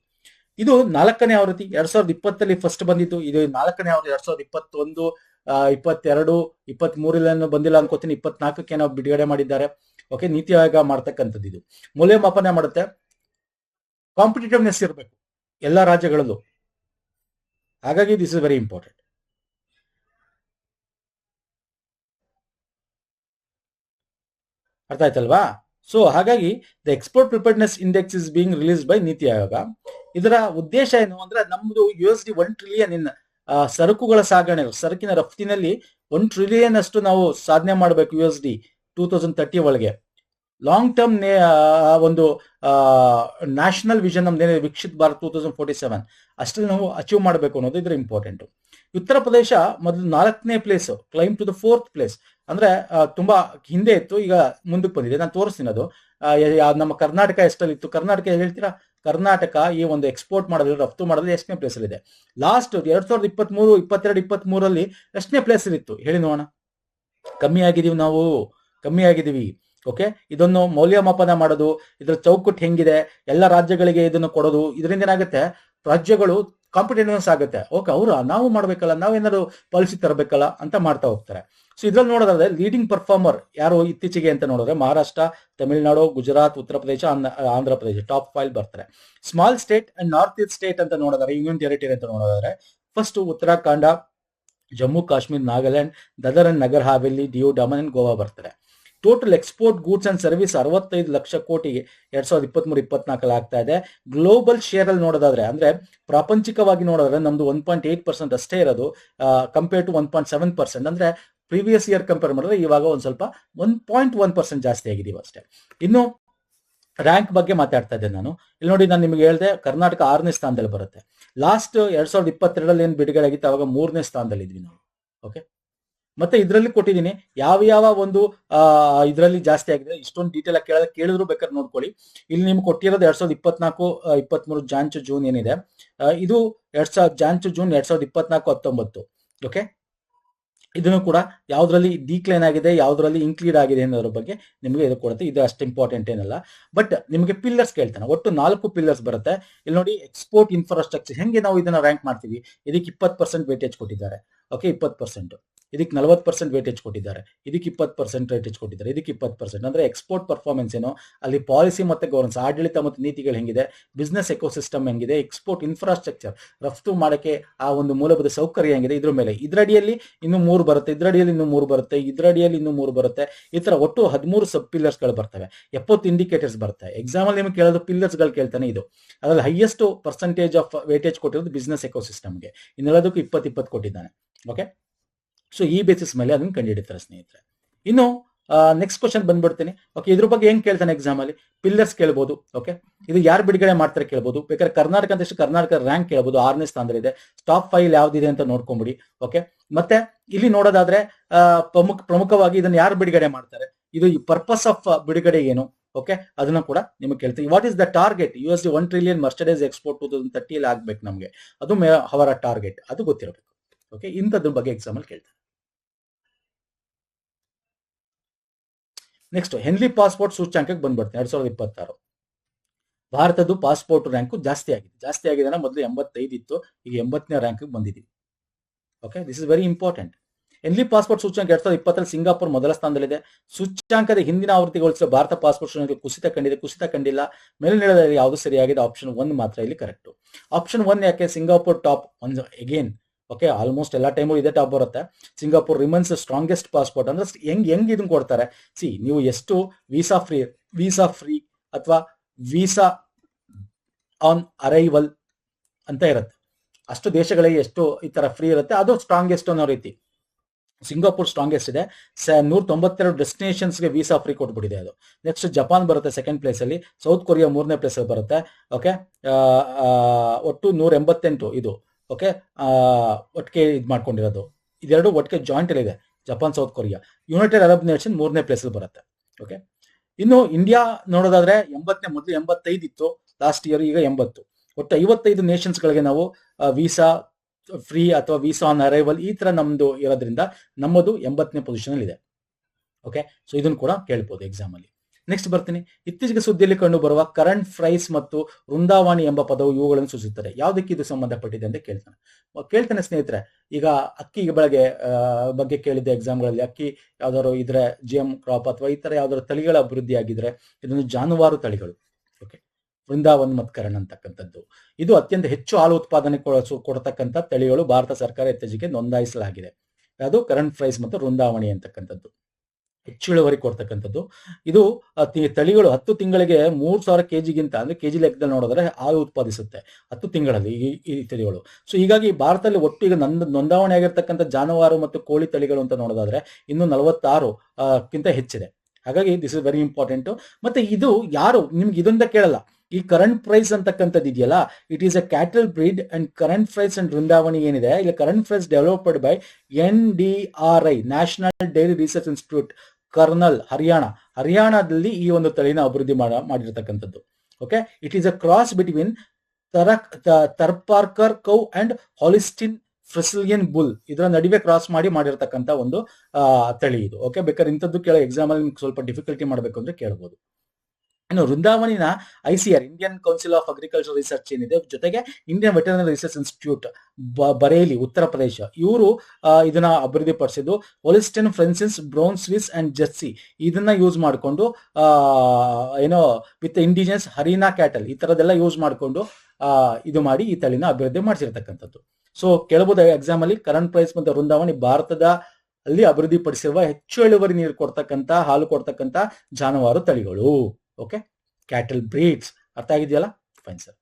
ಇದು 4ನೇ ಆವೃತ್ತಿ. 2020 ಫಸ್ಟ್ ಬಂದಿದ್ದು. ಇದು 4ನೇ ಆವೃತ್ತಿ. 2021, 22, 23 ಬಂದಿಲ್ಲ ಅನ್ಕೋತೀನಿ. 24ಕ್ಕೆ ನಾವು ಬಿಡುಗಡೆ ಮಾಡಿದ್ದಾರೆ. ಓಕೆ, ನೀತಿ ಆಯೋಗ ಮಾಡ್ತಕ್ಕಂಥದ್ದು. ಇದು ಮೌಲ್ಯಮಾಪನ ಮಾಡುತ್ತೆ. ಕಾಂಪಿಟೇಟಿವ್ನೆಸ್ ಇರಬೇಕು ಎಲ್ಲ ರಾಜ್ಯಗಳಲ್ಲೂ. ಹಾಗಾಗಿ ದಿಸ್ ಇಸ್ ವೆರಿ ಇಂಪಾರ್ಟೆಂಟ್. ಅರ್ಥ ಆಯ್ತಲ್ವಾ? ಸೊ ಹಾಗಾಗಿ the export preparedness index is being released by NITI Aayog. ಇದರ ಉದ್ದೇಶ ಏನು ಅಂದ್ರೆ, ನಮ್ದು USD 1 ಟ್ರಿಲಿಯನ್ ಇನ್ ಸರಕುಗಳ ಸಾಗಣೆ, ಸರಕಿನ ರಫ್ತಿನಲ್ಲಿ 1 ಟ್ರಿಲಿಯನ್ ಅಷ್ಟು ನಾವು ಸಾಧನೆ ಮಾಡಬೇಕು USD 2030 ಒಳಗೆ. ಲಾಂಗ್ ಟರ್ಮ್ ಒಂದು ನ್ಯಾಷನಲ್ ವಿಷನ್ ನಮ್ದೇನಿದೆ, ವಿಕಸಿತ್ ಭಾರತ್ 2047, ಅಷ್ಟಲ್ಲಿ ನಾವು ಅಚೀವ್ ಮಾಡಬೇಕು ಅನ್ನೋದು ಇದ್ರ ಇಂಪಾರ್ಟೆಂಟ್. ಉತ್ತರ ಪ್ರದೇಶ ಮೊದಲು 4ನೇ place, claim to the 4th place. ಅಂದ್ರೆ ತುಂಬಾ ಹಿಂದೆ ಇತ್ತು, ಈಗ ಮುಂದಕ್ಕೆ ಬಂದಿದೆ. ನಾನು ತೋರಿಸ್ತೀನಿ ಅದು. ನಮ್ಮ ಕರ್ನಾಟಕ ಎಷ್ಟಲ್ಲಿ ಇತ್ತು, ಕರ್ನಾಟಕ ಹೇಳ್ತೀರಾ? ಕರ್ನಾಟಕ ಈ ಒಂದು ಎಕ್ಸ್ಪೋರ್ಟ್ ಮಾಡೋದ್ರಲ್ಲಿ, ರಫ್ತು ಮಾಡೋದ್ರಲ್ಲಿ ಎಷ್ಟನೇ ಪ್ಲೇಸ್ ಅಲ್ಲಿ ಇದೆ? ಲಾಸ್ಟ್ 2023, 22, 23ರಲ್ಲಿ ಎಷ್ಟನೇ ಪ್ಲೇಸ್ ಅಲ್ಲಿ ಇತ್ತು ಹೇಳಿ ನೋಡೋಣ. ಕಮ್ಮಿ ಆಗಿದೀವಿ ನಾವು, ಕಮ್ಮಿ ಆಗಿದೀವಿ. ಓಕೆ, ಇದನ್ನು ಮೌಲ್ಯಮಾಪನ ಮಾಡೋದು, ಇದ್ರ ಚೌಕಟ್ಟು ಹೆಂಗಿದೆ, ಎಲ್ಲ ರಾಜ್ಯಗಳಿಗೆ ಇದನ್ನು ಕೊಡೋದು, ಇದರಿಂದ ಏನಾಗುತ್ತೆ, ರಾಜ್ಯಗಳು ಕಾಂಪಿಟೇಟಿವ್ನೆಸ್ ಆಗುತ್ತೆ. ಓಕೆ, ನಾವು ಮಾಡ್ಬೇಕಲ್ಲ, ನಾವೇನಾದ್ರು ಪಾಲಿಸಿ ತರಬೇಕಲ್ಲ ಅಂತ ಮಾಡ್ತಾ ಹೋಗ್ತಾರೆ. ಸೊ ಇದ್ರಲ್ಲಿ ನೋಡೋದಾದ್ರೆ ಲೀಡಿಂಗ್ ಪರ್ಫಾರ್ಮರ್ ಯಾರು ಇತ್ತೀಚೆಗೆ ಅಂತ ನೋಡಿದ್ರೆ, ಮಹಾರಾಷ್ಟ್ರ, ತಮಿಳುನಾಡು, ಗುಜರಾತ್, ಉತ್ತರ ಪ್ರದೇಶ, ಆಂಧ್ರ ಪ್ರದೇಶ ಟಾಪ್ 5 ಬರ್ತಾರೆ. Small state and north east state ಅಂತ ನೋಡೋದಾದ್ರೆ, ಯೂನಿಯನ್ ಟೆರಿಟರಿ ಅಂತ ನೋಡೋದಾದ್ರೆ, first Uttarakhand, Jammu Kashmir, Nagaland, Dadra and Nagar Haveli, Diu Daman and Goa ಬರ್ತಾರೆ. Total export goods and service 65 lakh crore 2023-24 ಆಗ್ತಾ ಇದೆ. ಗ್ಲೋಬಲ್ ಶೇರ್ ಅಲ್ಲಿ ನೋಡೋದಾದ್ರೆ, ಅಂದ್ರೆ ಪ್ರಾಪಂಚಿಕವಾಗಿ ನೋಡೋದಾದ್ರೆ ನಮ್ದು 1.8% ಅಷ್ಟೇ ಇರೋದು, ಕಂಪೇರ್ ಟು 1.7%. ಅಂದ್ರೆ ಪ್ರೀವಿಯಸ್ ಇಯರ್ ಕಂಪೇರ್ ಮಾಡಿದ್ರೆ ಇವಾಗ ಒಂದ್ ಸ್ವಲ್ಪ 1.1% ಜಾಸ್ತಿ ಆಗಿದೀವಿ ಅಷ್ಟೇ. ಇನ್ನು ರ್ಯಾಂಕ್ ಬಗ್ಗೆ ಮಾತಾಡ್ತಾ ಇದ್ದೆ ನಾನು. ಇಲ್ಲಿ ನೋಡಿ, ನಾನು ನಿಮ್ಗೆ ಹೇಳಿದೆ ಕರ್ನಾಟಕ 6ನೇ ಸ್ಥಾನದಲ್ಲಿ ಬರುತ್ತೆ. ಲಾಸ್ಟ್ 2022 ಏನ್ ಬಿಡುಗಡೆ ಆಗಿತ್ತು ಅವಾಗ 3ನೇ ಸ್ಥಾನದಲ್ಲಿ ಇದ್ವಿ ನಾವು. ಓಕೆ, ಮತ್ತೆ ಇದರಲ್ಲಿ ಕೊಟ್ಟಿದ್ದೀನಿ ಯಾವ ಒಂದು ಇದರಲ್ಲಿ ಜಾಸ್ತಿ ಆಗಿದೆ. ಇಷ್ಟೊಂದು ಡೀಟೇಲ್ ಆಗಿ ಕೇಳಿದ್ರು ಬೇಕಾದ್ರೆ ನೋಡ್ಕೊಳ್ಳಿ. ಇಲ್ಲಿ ನಿಮ್ಗೆ ಕೊಟ್ಟಿರೋದು 2024-23 ಜಾನ್ ಟು ಜೂನ್ ಏನಿದೆ, ಇದು ಜಾನ್ ಟು ಜೂನ್ 2024-19. ಓಕೆ, ಇದನ್ನು ಕೂಡ ಯಾವ್ದ್ರಲ್ಲಿ ಡಿಕ್ಲೈನ್ ಆಗಿದೆ, ಯಾವ್ದ್ರಲ್ಲಿ ಇನ್ಕ್ಲೂಡ್ ಆಗಿದೆ ಅನ್ನೋದ್ರ ಬಗ್ಗೆ ನಿಮಗೆ ಇದು ಕೊಡುತ್ತೆ. ಇದು ಅಷ್ಟು ಇಂಪಾರ್ಟೆಂಟ್ ಏನಲ್ಲ. ಬಟ್ ನಿಮಗೆ ಪಿಲ್ಲರ್ಸ್ ಕೇಳ್ತಾನೆ, ಒಟ್ಟು 4 ಪಿಲ್ಲರ್ಸ್ ಬರುತ್ತೆ. ಇಲ್ಲಿ ನೋಡಿ, ಎಕ್ಸ್ಪೋರ್ಟ್ ಇನ್ಫ್ರಾಸ್ಟ್ರಕ್ಚರ್ ಹೆಂಗೆ ನಾವು ಇದನ್ನ ರ್ಯಾಂಕ್ ಮಾಡ್ತೀವಿ, ಇದಕ್ಕೆ 20% ವೇಟೇಜ್ ಕೊಟ್ಟಿದ್ದಾರೆ. ಓಕೆ, 20%. ಇದಕ್ಕೆ 40% ವೇಟೇಜ್ ಕೊಟ್ಟಿದ್ದಾರೆ, ಇದಕ್ಕೆ 20% ವೇಟೇಜ್ ಕೊಟ್ಟಿದ್ದಾರೆ, ಇದಕ್ಕೆ 20%. ಅಂದ್ರೆ ಎಕ್ಸ್ಪೋರ್ಟ್ ಪರ್ಫಾರ್ಮೆನ್ಸ್ ಏನು, ಅಲ್ಲಿ ಪಾಲಿಸಿ ಮತ್ತೆ ಗವರ್ನೆನ್ಸ್, ಆಡಳಿತ ಮತ್ತು ನೀತಿಗಳು ಹೆಂಗಿದೆ, ಬಿಸ್ನೆಸ್ ಎಕೋಸಿಸ್ಟಮ್ ಹೆಂಗಿದೆ, ಎಕ್ಸ್ಪೋರ್ಟ್ ಇನ್ಫ್ರಾಸ್ಟ್ರಕ್ಚರ್, ರಫ್ತು ಮಾಡಕ್ಕೆ ಆ ಒಂದು ಮೂಲಭೂತ ಸೌಕರ್ಯ ಹೆಂಗಿದೆ, ಇದ್ರ ಮೇಲೆ ಇದರಡಿಯಲ್ಲಿ ಇನ್ನು 3 ಬರುತ್ತೆ, ಇದರಡಿಯಲ್ಲಿ ಇನ್ನು 3 ಬರುತ್ತೆ, ಇದರಡಿಯಲ್ಲಿ ಇನ್ನು 3 ಬರುತ್ತೆ. ಈ ತರ ಒಟ್ಟು 13 ಸಬ್ ಪಿಲ್ಲರ್ಸ್ ಗಳು ಬರ್ತವೆ, 70 ಇಂಡಿಕೇಟರ್ಸ್ ಬರ್ತವೆ. ಎಕ್ಸಾಮ್ ಅಲ್ಲಿ ನಿಮಗೆ ಕೇಳೋದು ಪಿಲ್ಲರ್ಸ್ ಗಳು ಕೇಳ್ತಾನೆ. ಇದು ಅದ್ರಲ್ಲಿ ಹೈಯೆಸ್ಟ್ ಪರ್ಸೆಂಟೇಜ್ ಆಫ್ ವೇಟೇಜ್ ಕೊಟ್ಟಿರೋದು ಬಿಸ್ನೆಸ್ ಎಕೋಸಿಸ್ಟಮ್ಗೆ, ಇನ್ನೆಲ್ಲದಕ್ಕೂ 20 ಕೊಟ್ಟಿದ್ದಾನೆ. ಓಕೆ, ಸೊ ಈ ಬೇಸಿಸ್ ಮೇಲೆ ಅದನ್ನು ಕಂಡುಹಿಡಿತಾರೆ ಸ್ನೇಹಿತರೆ. ಇನ್ನು ನೆಕ್ಸ್ಟ್ ಕ್ವಶನ್ ಬಂದ್ಬಿಡ್ತೀನಿ. ಓಕೆ, ಇದ್ರ ಬಗ್ಗೆ ಹೆಂಗ್ ಕೇಳ್ತಾನೆ ಎಕ್ಸಾಮ್ ಅಲ್ಲಿ, ಪಿಲ್ಲರ್ಸ್ ಕೇಳ್ಬೋದು. ಓಕೆ, ಇದು ಯಾರು ಬಿಡುಗಡೆ ಮಾಡ್ತಾರೆ ಕೇಳ್ಬೋದು. ಬೇಕಾದ್ರೆ ಕರ್ನಾಟಕ ಅಂತಷ್ಟು ಕರ್ನಾಟಕ ರ್ಯಾಂಕ್ ಕೇಳ್ಬೋದು, 6ನೇ ಸ್ಥಾನದಲ್ಲಿದೆ. ಟಾಪ್ 5 ಯಾವ್ದಿದೆ ಅಂತ ನೋಡ್ಕೊಂಬಿಡಿ. ಓಕೆ, ಮತ್ತೆ ಇಲ್ಲಿ ನೋಡೋದಾದ್ರೆ ಪ್ರಮುಖವಾಗಿ ಇದನ್ನ ಯಾರು ಬಿಡುಗಡೆ ಮಾಡ್ತಾರೆ, ಇದು ಈ ಪರ್ಪಸ್ ಆಫ್ ಬಿಡುಗಡೆ ಏನು, ಓಕೆ, ಅದನ್ನ ಕೂಡ ನಿಮಗೆ ಕೇಳ್ತೀವಿ. What is the target, USD 1 trillion merchandise export 2030 ಆಗ್ಬೇಕು ನಮಗೆ, ಅದು ಅವರ ಟಾರ್ಗೆಟ್, ಅದು ಗೊತ್ತಿರಬೇಕು. ಓಕೆ, ಇಂಥದ್ರ ಬಗ್ಗೆ ಎಕ್ಸಾಮ್ ಅಲ್ಲಿ ಕೇಳ್ತಾರೆ. ನೆಕ್ಸ್ಟ್ ಹೆನ್ಲಿ ಪಾಸ್ಪೋರ್ಟ್ ಸೂಚ್ಯಾಂಕಕ್ಕೆ ಬಂದ್ಬಿಡ್ತೀನಿ. 2026 ಭಾರತದ್ದು ಪಾಸ್ಪೋರ್ಟ್ ರ್ಯಾಂಕು ಜಾಸ್ತಿ ಆಗಿದೆ. ಮೊದಲು 85 ಇತ್ತು, ಈಗ 80ನೇ ರ್ಯಾಂಕ್ ಬಂದಿದ್ದೀವಿ. Okay, this is very important. Henley passport ಸೂಚ್ಯಾಂಕ 2020 ಸಿಂಗಾಪುರ್ ಮೊದಲ ಸ್ಥಾನದಲ್ಲಿದೆ. ಸೂಚ್ಯಾಂಕದ ಹಿಂದಿನ ಆವೃತ್ತಿಗೊಳಿಸಿದ ಭಾರತ ಪಾಸ್ಪೋರ್ಟ್ ಕುಸಿತ ಕಂಡಿಲ್ಲ. ಮೇಲಿನದಲ್ಲಿ ಯಾವುದು ಸರಿಯಾಗಿದೆ, ಆಪ್ಷನ್ 1 ಮಾತ್ರ ಇಲ್ಲಿ ಕರೆಕ್ಟ್. ಆಪ್ಷನ್ 1 ಯಾಕೆ, Singapore top again. Okay, almost ಎಲ್ಲ ಟೈಮು ಇದೇ ಟಾಪ್ ಬರುತ್ತೆ. Singapore remains strongest passport. ಅಂದ್ರೆ ಹೆಂಗ್ ಇದನ್ನ ಕೊಡ್ತಾರೆ, ನೀವು ಎಷ್ಟು ವೀಸಾ ಫ್ರೀ ಅಥವಾ ವೀಸಾ ಆನ್ ಅರೈವಲ್ ಅಂತ ಇರುತ್ತೆ, ಅಷ್ಟು ದೇಶಗಳಿಗೆ ಎಷ್ಟು ಈ ತರ ಫ್ರೀ ಇರುತ್ತೆ, ಅದು ಸ್ಟ್ರಾಂಗೆಸ್ಟ್ ಅನ್ನೋ ರೀತಿ. ಸಿಂಗಾಪುರ್ ಸ್ಟ್ರಾಂಗೆಸ್ಟ್ ಇದೆ. 192 ಡೆಸ್ಟಿನೇಷನ್ಸ್ಗೆ ವೀಸಾ ಫ್ರೀ ಕೊಟ್ಬಿಟ್ಟಿದೆ ಅದು. ನೆಕ್ಸ್ಟ್ ಜಪಾನ್ ಬರುತ್ತೆ ಸೆಕೆಂಡ್ ಪ್ಲೇಸ್ ಅಲ್ಲಿ, ಸೌತ್ ಕೊರಿಯಾ 3ನೇ ಪ್ಲೇಸ್ ಅಲ್ಲಿ ಬರುತ್ತೆ. ಓಕೆ, ಒಟ್ಟು 188 ಇದು. ಓಕೆ, ಒಟ್ಟಿಗೆ ಇದು ಮಾಡ್ಕೊಂಡಿರೋದು, ಇದೆರಡು ಒಟ್ಟಿಗೆ ಜಾಯಿಂಟ್ ಅಲ್ಲಿ ಇದೆ, Japan south Korea. United Arab nation 3ನೇ ಪ್ಲೇಸ್ ಅಲ್ಲಿ ಬರುತ್ತೆ. ಓಕೆ, ಇನ್ನು ಇಂಡಿಯಾ ನೋಡೋದಾದ್ರೆ 80ನೇ, ಮೊದಲು 85 ಇತ್ತು ಲಾಸ್ಟ್ ಇಯರ್, ಈಗ 80. ಒಟ್ಟು 55 ನೇಷನ್ಸ್ ಗಳಿಗೆ ನಾವು ವೀಸಾ ಫ್ರೀ ಅಥವಾ ವೀಸಾ ಆನ್ ಅರೈವಲ್ ಈ ತರ ನಮ್ದು ಇರೋದ್ರಿಂದ ನಮ್ಮದು 80ನೇ ಪೊಸಿಷನ್ ಅಲ್ಲಿ ಇದೆ. ಓಕೆ, ಸೊ ಇದನ್ನು ಕೂಡ ಕೇಳ್ಬೋದು ಎಕ್ಸಾಮ್ ಅಲ್ಲಿ. ನೆಕ್ಸ್ಟ್ ಬರ್ತೀನಿ. ಇತ್ತೀಚೆಗೆ ಸುದ್ದಿಯಲ್ಲಿ ಕಂಡು ಬರುವ ಕರೆಂಟ್ ಫ್ರೈಸ್ ಮತ್ತು ವೃಂದಾವನಿ ಎಂಬ ಪದವು ಇವುಗಳನ್ನು ಸೂಚಿಸುತ್ತದೆ. ಯಾವುದಕ್ಕೆ ಇದು ಸಂಬಂಧಪಟ್ಟಿದೆ ಅಂತ ಕೇಳ್ತಾನೆ ಸ್ನೇಹಿತರೆ. ಈಗ ಅಕ್ಕಿ ಬಗ್ಗೆ ಕೇಳಿದ್ದೆ ಎಕ್ಸಾಮ್ಗಳಲ್ಲಿ, ಅಕ್ಕಿ ಯಾವ್ದಾದ್ರು ಇದ್ರೆ GM ಕ್ರಾಪ್ ಅಥವಾ ಈ ತರ ಯಾವ್ದಾದ್ರು ತಳಿಗಳ ಅಭಿವೃದ್ಧಿ ಆಗಿದ್ರೆ ಇದೊಂದು ಜಾನುವಾರು ತಳಿಗಳು. ಓಕೆ, ವೃಂದಾವನ್ ಮತ್ತು ಕರಣ್ ಅಂತಕ್ಕಂಥದ್ದು ಇದು ಅತ್ಯಂತ ಹೆಚ್ಚು ಹಾಲು ಉತ್ಪಾದನೆ ಕೊಡತಕ್ಕಂಥ ತಳಿಗಳು ಭಾರತ ಸರ್ಕಾರ ಇತ್ತೀಚೆಗೆ ನೋಂದಾಯಿಸಲಾಗಿದೆ. ಅದು ಕರೆಂಟ್ ಫ್ರೈಸ್ ಮತ್ತು ವೃಂದಾವನಿ ಅಂತಕ್ಕಂಥದ್ದು ಹೆಚ್ಚು ಇಳುವರಿ ಕೊಡ್ತಕ್ಕಂಥದ್ದು. ಇದು ತಳಿಗಳು 10 ತಿಂಗಳಿಗೆ 3000 kgಗಿಂತ ಅಂದ್ರೆ ಕೆಜಿ ಲೆಕ್ಕದಲ್ಲಿ ನೋಡಿದ್ರೆ ಹಾಲು ಉತ್ಪಾದಿಸುತ್ತೆ 10 ತಿಂಗಳಲ್ಲಿ ಈ ತಳಿಗಳು. ಸೊ ಹೀಗಾಗಿ ಭಾರತದಲ್ಲಿ ಒಟ್ಟು ಈಗ ನೋಂದಾವಣಿ ಆಗಿರ್ತಕ್ಕಂಥ ಜಾನುವಾರು ಮತ್ತು ಕೋಳಿ ತಳಿಗಳು ಅಂತ ನೋಡೋದಾದ್ರೆ ಇನ್ನು 46 ಹೆಚ್ಚಿದೆ. ಹಾಗಾಗಿ ದಿಸ್ ಇಸ್ ವೆರಿ ಇಂಪಾರ್ಟೆಂಟ್. ಮತ್ತೆ ಇದು ಯಾರು ನಿಮ್ಗೆ ಇದೊಂದ ಕೇಳಲ್ಲ, ಈ ಕರೆಂಟ್ ಪ್ರೈಸ್ ಅಂತಕ್ಕಂಥದ್ದು ಇದೆಯಲ್ಲ, it is a cattle breed and Karan Fries and Vrindavani ಏನಿದೆ, ಇಲ್ಲಿ Karan Fries developed by NDRI national dairy research institute, Karnal, ಹರಿಯಾಣದಲ್ಲಿ ಈ ಒಂದು ತಳಿನ ಅಭಿವೃದ್ಧಿ ಮಾಡಿರ್ತಕ್ಕಂಥದ್ದು. Okay, it is a cross between Tharparkar cow and Holstein Friesian bull, ಇದರ ನಡುವೆ ಕ್ರಾಸ್ ಮಾಡಿರ್ತಕ್ಕಂಥ ಒಂದು ತಳಿ ಇದು. ಓಕೆ, ಬೇಕಾದ್ರೆ ಇಂಥದ್ದು ಎಕ್ಸಾಮ್ ಅಲ್ಲಿ ಸ್ವಲ್ಪ ಡಿಫಿಕಲ್ಟಿ ಮಾಡಬೇಕು ಅಂದ್ರೆ ಕೇಳಬಹುದು. ಇನ್ನು ವೃಂದಾವನಿನ ICR Indian council of agriculture research ಏನಿದೆ, ಜೊತೆಗೆ Indian veterinary research institute Bareilly Uttar Pradesh, ಇವರು ಇದನ್ನ ಅಭಿವೃದ್ಧಿ ಪಡಿಸಿದ್ದು. Holstein Friesian Brown Swiss and Jersey ಇದನ್ನ ಯೂಸ್ ಮಾಡಿಕೊಂಡು ವಿತ್ ಇಂಡಿಜಿನಸ್ ಹರಿನಾ ಕ್ಯಾಟಲ್ ಈ ತರದೆಲ್ಲ ಯೂಸ್ ಮಾಡಿಕೊಂಡು ಇದು ಮಾಡಿ ಈ ತಳಿನ ಅಭಿವೃದ್ಧಿ ಮಾಡಿಸಿರ್ತಕ್ಕಂಥದ್ದು. ಸೊ ಕೇಳಬಹುದು ಎಕ್ಸಾಮ್ ಅಲ್ಲಿ, ಕರೆಂಟ್ ಪ್ರೈಸ್ ಮತ್ತು ವೃಂದಾವನಿ ಭಾರತದ ಅಲ್ಲಿ ಅಭಿವೃದ್ಧಿ ಪಡಿಸಿರುವ ಹೆಚ್ಚು ಇಳುವರಿ ನೀರು ಕೊಡ್ತಕ್ಕಂಥ ಹಾಲು ಕೊಡ್ತಕ್ಕಂಥ ಜಾನುವಾರು ತಳಿಗಳು. ಓಕೆ, ಕ್ಯಾಟಲ್ ಬ್ರೀಡ್ಸ್ ಅರ್ಥ ಆಗಿದೆಯಲ್ಲ, ಫೈನ್ ಸರ್.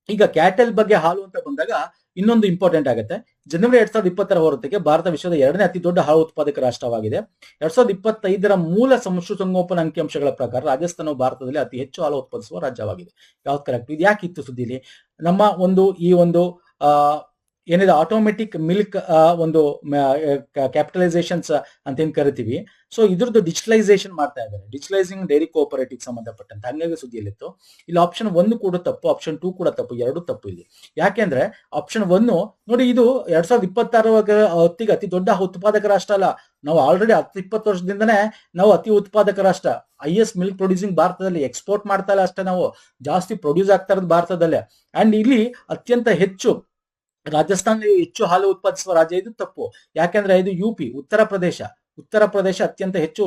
ಈಗ ಕ್ಯಾಟಲ್ ಬಗ್ಗೆ ಹಾಲು ಅಂತ ಬಂದಾಗ ಇನ್ನೊಂದು ಇಂಪಾರ್ಟೆಂಟ್ ಆಗುತ್ತೆ. ಜನವರಿ 2020 ಹೊರತಿಗೆ ಭಾರತ ವಿಶ್ವದ 2ನೇ ಅತಿ ದೊಡ್ಡ ಹಾಲು ಉತ್ಪಾದಕ ರಾಷ್ಟ್ರವಾಗಿದೆ. 2025 ಮೂಲ ಪಶುಸಂಗೋಪನಾ ಅಂಕಿಅಂಶಗಳ ಪ್ರಕಾರ ರಾಜಸ್ಥಾನವು ಭಾರತದಲ್ಲಿ ಅತಿ ಹೆಚ್ಚು ಹಾಲು ಉತ್ಪಾದಿಸುವ ರಾಜ್ಯವಾಗಿದೆ. ಯಾವ್ದು ಕರೆಕ್ಟ್? ಇದು ಯಾಕೆ ಇತ್ತು ಸುದ್ದಿಲಿ? ನಮ್ಮ ಈ ಒಂದು ಏನಿದೆ ಆಟೋಮೆಟಿಕ್ ಮಿಲ್ಕ್ ಒಂದು ಕ್ಯಾಪಿಟಲೈಸೇಷನ್ಸ್ ಅಂತ ಏನ್ ಕರಿತೀವಿ, ಸೊ ಇದ್ರದ್ದು ಡಿಜಿಟಲೈಸೇಷನ್ ಮಾಡ್ತಾ ಇದ್ದಾರೆ, ಡಿಜಿಟಲೈಸಿಂಗ್ ಡೈರಿ ಕೋಆಪರೇಟಿವ್ ಸಂಬಂಧಪಟ್ಟಂತೆ, ಹಂಗಾಗಿ ಸುದ್ದಿಯಲ್ಲಿತ್ತು. ಇಲ್ಲಿ ಆಪ್ಷನ್ 1 ಕೂಡ ತಪ್ಪು, ಆಪ್ಷನ್ 2 ಕೂಡ ತಪ್ಪು, ಎರಡು ತಪ್ಪು ಇಲ್ಲಿ. ಯಾಕೆಂದ್ರೆ ಆಪ್ಷನ್ 1 ನೋಡಿ, ಇದು 2026 ಹೊತ್ತಿಗೆ ಅತಿ ದೊಡ್ಡ ಉತ್ಪಾದಕ ರಾಷ್ಟ್ರ ಅಲ್ಲ. ನಾವು ಆಲ್ರೆಡಿ 10-20 ವರ್ಷದಿಂದನೇ ನಾವು ಅತಿ ಉತ್ಪಾದಕ ರಾಷ್ಟ್ರ, ಹೈಯೆಸ್ಟ್ ಮಿಲ್ಕ್ ಪ್ರೊಡ್ಯೂಸಿಂಗ್ ಭಾರತದಲ್ಲಿ, ಎಕ್ಸ್ಪೋರ್ಟ್ ಮಾಡ್ತಾ ಇಲ್ಲ ಅಷ್ಟೇ, ನಾವು ಜಾಸ್ತಿ ಪ್ರೊಡ್ಯೂಸ್ ಆಗ್ತಾ ಇರೋದು ಭಾರತದಲ್ಲೇ. ಅಂಡ್ ಇಲ್ಲಿ ಅತ್ಯಂತ ಹೆಚ್ಚು ರಾಜಸ್ಥಾನದಲ್ಲಿ ಹೆಚ್ಚು ಹಾಲು ಉತ್ಪಾದಿಸುವ ರಾಜ್ಯ ಇದು ತಪ್ಪು. ಯಾಕೆಂದ್ರೆ ಇದು UP ಉತ್ತರ ಪ್ರದೇಶ ಅತ್ಯಂತ ಹೆಚ್ಚು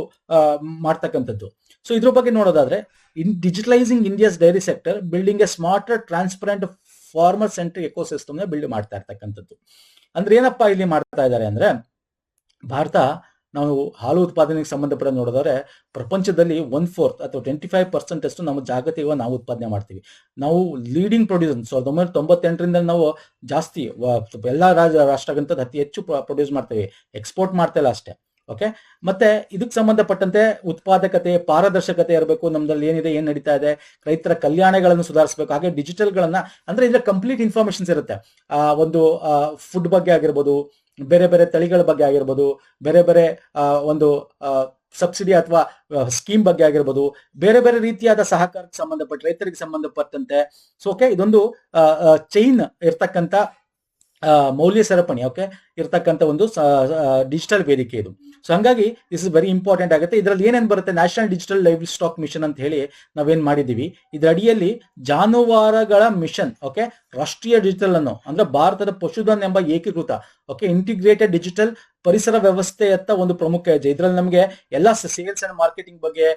ಮಾಡ್ತಕ್ಕಂಥದ್ದು. ಸೊ ಇದ್ರ ಬಗ್ಗೆ ನೋಡೋದಾದ್ರೆ, in digitalising India's dairy sector, building a smarter transparent farmer centric ecosystem ನ ಬಿಲ್ಡ್ ಮಾಡ್ತಾ ಇರ್ತಕ್ಕಂಥದ್ದು. ಅಂದ್ರೆ ಏನಪ್ಪಾ ಇಲ್ಲಿ ಮಾಡ್ತಾ ಇದ್ದಾರೆ ಅಂದ್ರೆ, ಭಾರತ ನಾವು ಹಾಲು ಉತ್ಪಾದನೆಗೆ ಸಂಬಂಧಪಟ್ಟ ನೋಡಿದ್ರೆ ಪ್ರಪಂಚದಲ್ಲಿ 1/4 ಅಥವಾ 25% ಅಷ್ಟು ನಮ್ಮ ಜಾಗತಿಕ ನಾವು ಉತ್ಪಾದನೆ ಮಾಡ್ತೀವಿ. ನಾವು ಲೀಡಿಂಗ್ ಪ್ರೊಡ್ಯೂಸರ್ 1998ರಿಂದ ನಾವು ಜಾಸ್ತಿ ಎಲ್ಲಾ ರಾಷ್ಟ್ರಗಳಿಂದ ಅತಿ ಹೆಚ್ಚು ಪ್ರೊಡ್ಯೂಸ್ ಮಾಡ್ತೀವಿ, ಎಕ್ಸ್ಪೋರ್ಟ್ ಮಾಡ್ತಾ ಇಲ್ಲ ಅಷ್ಟೇ. ಓಕೆ, ಮತ್ತೆ ಇದಕ್ಕೆ ಸಂಬಂಧಪಟ್ಟಂತೆ ಉತ್ಪಾದಕತೆ, ಪಾರದರ್ಶಕತೆ ಇರಬೇಕು. ನಮ್ದಲ್ಲಿ ಏನಿದೆ, ಏನ್ ನಡೀತಾ ಇದೆ, ರೈತರ ಕಲ್ಯಾಣಗಳನ್ನು ಸುಧಾರಿಸಬೇಕು. ಹಾಗೆ ಡಿಜಿಟಲ್ಗಳನ್ನ, ಅಂದ್ರೆ ಇದ್ರ ಕಂಪ್ಲೀಟ್ ಇನ್ಫಾರ್ಮೇಶನ್ಸ್ ಇರುತ್ತೆ. ಒಂದು ಫುಡ್ ಬಗ್ಗೆ ಆಗಿರ್ಬೋದು, ಬೇರೆ ಬೇರೆ ತಳಿಗಳ ಬಗ್ಗೆ ಆಗಿರ್ಬೋದು, ಬೇರೆ ಬೇರೆ ಒಂದು ಸಬ್ಸಿಡಿ ಅಥವಾ ಸ್ಕೀಮ್ ಬಗ್ಗೆ ಆಗಿರ್ಬೋದು, ಬೇರೆ ಬೇರೆ ರೀತಿಯಾದ ಸಹಕಾರಕ್ಕೆ ಸಂಬಂಧಪಟ್ಟ, ರೈತರಿಗೆ ಸಂಬಂಧಪಟ್ಟಂತೆ. ಸೊ ಓಕೆ, ಇದೊಂದು ಚೈನ್ ಇರ್ತಕ್ಕಂಥ ಮೌಲ್ಯ ಸರಪಣಿ ಓಕೆ ಇರ್ತಕ್ಕಂಥ ಒಂದು ಡಿಜಿಟಲ್ ವೇದಿಕೆ ಇದು. ಸೊ ಹಂಗಾಗಿ ದಿಸ್ ಇಸ್ ವೆರಿ ಇಂಪಾರ್ಟೆಂಟ್ ಆಗುತ್ತೆ. ಇದರಲ್ಲಿ ಏನೇನು ಬರುತ್ತೆ, national digital livestock mission ಅಂತ ಹೇಳಿ ನಾವೇನ್ ಮಾಡಿದೀವಿ. ಇದರ ಅಡಿಯಲ್ಲಿ ಜಾನುವಾರುಗಳ ಮಿಷನ್ ಓಕೆ, ರಾಷ್ಟ್ರೀಯ ಡಿಜಿಟಲ್ ಅನ್ನು, ಅಂದ್ರೆ ಭಾರತದ ಪಶುಧನ್ ಎಂಬ ಏಕೀಕೃತ ಓಕೆ ಇಂಟಿಗ್ರೇಟೆಡ್ ಡಿಜಿಟಲ್ ಪರಿಸರ ವ್ಯವಸ್ಥೆಯತ್ತ ಒಂದು ಪ್ರಮುಖ ಹೆಜ್ಜೆ. ಇದರಲ್ಲಿ ನಮಗೆ ಎಲ್ಲ ಸೇಲ್ಸ್ ಅಂಡ್ ಮಾರ್ಕೆಟಿಂಗ್ ಬಗ್ಗೆ,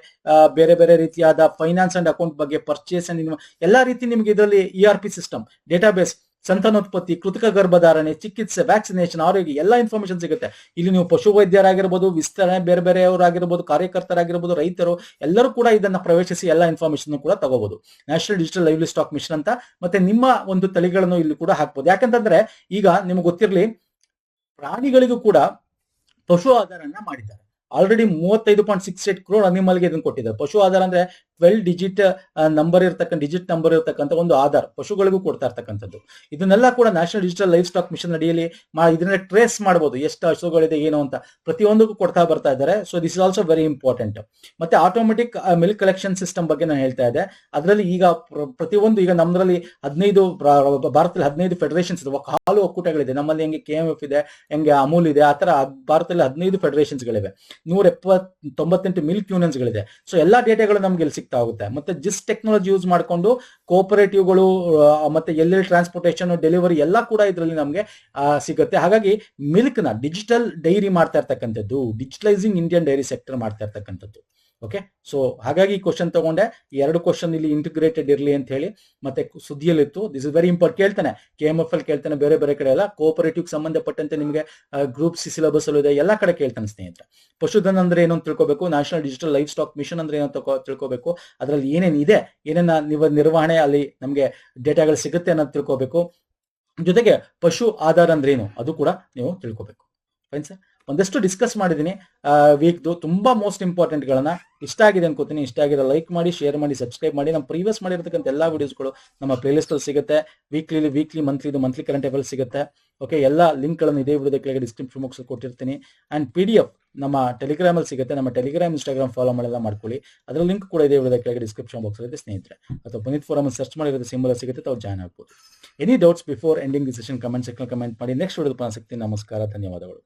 ಬೇರೆ ಬೇರೆ ರೀತಿಯಾದ ಫೈನಾನ್ಸ್ ಅಂಡ್ ಅಕೌಂಟ್ ಬಗ್ಗೆ, ಪರ್ಚೇಸ್ ಅಂಡ್ ಎಲ್ಲಾ ರೀತಿ ನಿಮಗೆ ಇದರಲ್ಲಿ ERP ಸಿಸ್ಟಮ್, ಡೇಟಾಬೇಸ್, ಸಂತಾನೋತ್ಪತ್ತಿ, ಕೃತಕ ಗರ್ಭಧಾರಣೆ, ಚಿಕಿತ್ಸೆ, ವ್ಯಾಕ್ಸಿನೇಷನ್, ಆರೋಗ್ಯ ಎಲ್ಲ ಇನ್ಫಾರ್ಮೇಶನ್ ಸಿಗುತ್ತೆ. ಇಲ್ಲಿ ನೀವು ಪಶು ವೈದ್ಯರಾಗಿರ್ಬೋದು, ವಿಸ್ತರಣೆ ಬೇರೆ ಬೇರೆಯವರಾಗಿರ್ಬೋದು, ಕಾರ್ಯಕರ್ತರಾಗಿರ್ಬೋದು, ರೈತರು ಎಲ್ಲರೂ ಕೂಡ ಇದನ್ನ ಪ್ರವೇಶಿಸಿ ಎಲ್ಲ ಇನ್ಫಾರ್ಮೇಶನ್ ಕೂಡ ತಗೋಬಹುದು. National digital livestock mission ಅಂತ. ಮತ್ತೆ ನಿಮ್ಮ ಒಂದು ತಳಿಗಳನ್ನು ಇಲ್ಲಿ ಕೂಡ ಹಾಕ್ಬೋದು. ಯಾಕಂತಂದ್ರೆ ಈಗ ನಿಮ್ಗೆ ಗೊತ್ತಿರಲಿ, ಪ್ರಾಣಿಗಳಿಗೂ ಕೂಡ ಪಶು ಆಧಾರನ್ನ ಮಾಡಿದ್ದಾರೆ. ಆಲ್ರೆಡಿ 35.68 crore ಅನಿಮಲ್ಗೆ ಇದನ್ನು ಕೊಟ್ಟಿದ್ದಾರೆ. ಪಶು ಆಧಾರ ಅಂದ್ರೆ 12 ಡಿಜಿಟ್ ನಂಬರ್ ಇರ್ತಕ್ಕಂಥ ಒಂದು ಆಧಾರ್ ಪಶುಗಳಿಗೂ ಕೊಡ್ತಾ ಇರ್ತಕ್ಕಂಥದ್ದು. ಇದನ್ನೆಲ್ಲ ಕೂಡ national digital livestock mission ಅಡಿಯಲ್ಲಿ ಇದನ್ನ ಟ್ರೇಸ್ ಮಾಡಬಹುದು, ಎಷ್ಟು ಹಸುಗಳಿದೆ ಏನು ಅಂತ ಪ್ರತಿಯೊಂದಕ್ಕೂ ಕೊಡ್ತಾ ಬರ್ತಾ ಇದ್ದಾರೆ. So this is also very important. ಮತ್ತೆ ಆಟೋಮೆಟಿಕ್ ಮಿಲ್ಕ್ ಕಲೆಕ್ಷನ್ ಸಿಸ್ಟಮ್ ಬಗ್ಗೆ ನಾನು ಹೇಳ್ತಾ ಇದ್ದೆ. ಅದರಲ್ಲಿ ಈಗ ಪ್ರತಿಯೊಂದು, ಈಗ ನಮ್ಮದ್ರಲ್ಲಿ ಭಾರತದಲ್ಲಿ 15 ಫೆಡರೇಷನ್ಸ್ ಇದೆ, ಹಾಲು ಒಕ್ಕೂಟಗಳಿದೆ. ನಮ್ಮಲ್ಲಿ ಹೆಂಗೆ KMF ಇದೆ, ಹೆಂಗೆ ಅಮೂಲ್ ಇದೆ, ಆ ತರ ಭಾರತದಲ್ಲಿ 15 ಫೆಡರೇಷನ್ಸ್ ಗಳಿವೆ, 198 ಮಿಲ್ಕ್ ಯೂನಿಯನ್ಸ್ ಗಳಿದೆ. ಸೊ ಎಲ್ಲಾ ಡೇಟಾಗಳು ನಮ್ಗೆ ಇಲ್ಲಿ ಸಿಗ್ತಾ ಹೋಗುತ್ತೆ. ಮತ್ತೆ ಜಿಸ್ ಟೆಕ್ನಾಲಜಿ ಯೂಸ್ ಮಾಡಿಕೊಂಡು ಕೋಆಪರೇಟಿವ್ಗಳು ಮತ್ತೆ ಎಲ್ಲೆಲ್ಲಿ ಟ್ರಾನ್ಸ್ಪೋರ್ಟೇಷನ್, ಡೆಲಿವರಿ ಎಲ್ಲ ಕೂಡ ಇದರಲ್ಲಿ ನಮ್ಗೆ ಸಿಗುತ್ತೆ. ಹಾಗಾಗಿ ಮಿಲ್ಕ್ ನ ಡಿಜಿಟಲ್ ಡೈರಿ ಮಾಡ್ತಾ ಇರ್ತಕ್ಕಂಥದ್ದು, ಡಿಜಿಟಲೈಸಿಂಗ್ ಇಂಡಿಯನ್ ಡೈರಿ ಸೆಕ್ಟರ್ ಮಾಡ್ತಾ ಇರ್ತಕ್ಕಂಥದ್ದು. ಓಕೆ, ಸೊ ಹಾಗಾಗಿ ಕ್ವಶನ್ ತಗೊಂಡೆ. 2 ಕ್ವಶನ್ ಇಲ್ಲಿ ಇಂಟಿಗ್ರೇಟೆಡ್ ಇರಲಿ ಅಂತ ಹೇಳಿ ಮತ್ತೆ ಸುದ್ದಿಯಲ್ಲಿತ್ತು. This is very important. ಕೇಳ್ತಾನೆ, KMF ಅಲ್ಲಿ ಕೇಳ್ತಾನೆ, ಬೇರೆ ಬೇರೆ ಕಡೆ ಎಲ್ಲ ಕೋಆಪರೇಟಿವ್ ಸಂಬಂಧಪಟ್ಟಂತೆ ನಿಮಗೆ ಗ್ರೂಪ್ C ಸಿಲೆಬಸ್ ಅಲ್ಲಿ ಇದೆ, ಎಲ್ಲ ಕಡೆ ಕೇಳ್ತಾನೆ ಸ್ನೇಹಿತರೆ. ಪಶುಧನ್ ಅಂದ್ರೆ ಏನು ಅಂತ ತಿಳ್ಕೋಬೇಕು, national digital livestock mission ಅಂದ್ರೆ ಏನು ಅಂತ ತಿಳ್ಕೋಬೇಕು, ಅದರಲ್ಲಿ ಏನೇನಿದೆ, ಏನೇನ ನಿರ್ವಹಣೆ ಅಲ್ಲಿ ನಮಗೆ ಡೇಟಾಗಳು ಸಿಗುತ್ತೆ ಅನ್ನೋದು ತಿಳ್ಕೋಬೇಕು. ಜೊತೆಗೆ ಪಶು ಆಧಾರ ಅಂದ್ರೆ ಏನು ಅದು ಕೂಡ ನೀವು ತಿಳ್ಕೋಬೇಕು. ಫೈನ್ ಸರ್, ಒಂದಷ್ಟು ಡಿಸ್ಕಸ್ ಮಾಡಿದ್ದೀನಿ ವೀಕ್ದು, ತುಂಬಾ ಮೋಸ್ಟ್ ಇಂಪಾರ್ಟೆಂಟ್ ಗಳನ್ನ. ಇಷ್ಟ ಆಗಿದೆ ಅನ್ಕೋತೀನಿ. ಇಷ್ಟ ಆಗಿದೆ ಲೈಕ್ ಮಾಡಿ, ಶೇರ್ ಮಾಡಿ, ಸಬ್ಸ್ಕ್ರೈಬ್ ಮಾಡಿ. ನಮ್ಮ ಪ್ರೀವಿಯಸ್ ಮಾಡಿರ್ತಕ್ಕಂಥ ಎಲ್ಲಾ ವಿಡಿಯೋಸ್ಗಳು ನಮ್ಮ ಪ್ಲೇಲಿಸ್ಟ್ ಅಲ್ಲಿ ಸಿಗುತ್ತೆ. ವೀಕ್ಲಿ ಮಂತ್ಲಿ ಕರೆಂಟ್ ಅಫೇರ್ಸ್ ಸಿಗುತ್ತೆ. ಓಕೆ, ಎಲ್ಲ ಲಿಂಕ್ ಗಳನ್ನು ಇದೇ ವಿಡಿಯೋದ ಕೆಳಗೆ ಡಿಸ್ಕ್ರಿಪ್ಷನ್ ಬಾಕ್ಸ್ ಅಲ್ಲಿ ಕೊಟ್ಟಿರ್ತೀನಿ. ಅಂಡ್ PDF ನಮ್ಮ ಟೆಲಿಗ್ರಾಮ್ ಅಲ್ಲಿ ಸಿಗುತ್ತೆ. ನಮ್ಮ ಟೆಲಿಗ್ರಾಮ್, ಇನ್ಸ್ಟಾಗ್ರಾಮ್ ಫಾಲೋ ಮಾಡಲ್ಲ ಮಾಡ್ಕೊಳ್ಳಿ. ಅದರ ಲಿಂಕ್ ಕೂಡ ಇದೇ ವಿಡಿಯೋದ ಕೆಳಗೆ ಡಿಸ್ಕ್ರಿಪ್ಷನ್ ಬಾಕ್ಸ್ ಅಲ್ಲಿ ಸ್ನೇಹಿತರೆ, ಅಥವಾ ಪುನೀತ್ ಫೋರಮ್ ಸರ್ಚ್ ಮಾಡಿರೋದು ಸಿಂಬಲ್ ಸಿಗುತ್ತೆ, ತಾವು ಜಾಯ್ನ್ ಆಗ್ಬೋದು. Any doubts before ending the session comment section comment ಮಾಡಿ. ನೆಕ್ಸ್ಟ್ ವಿಡಿಯೋದ ಸಿಗ್ತೀನಿ. ನಮಸ್ಕಾರ, ಧನ್ಯವಾದಗಳು.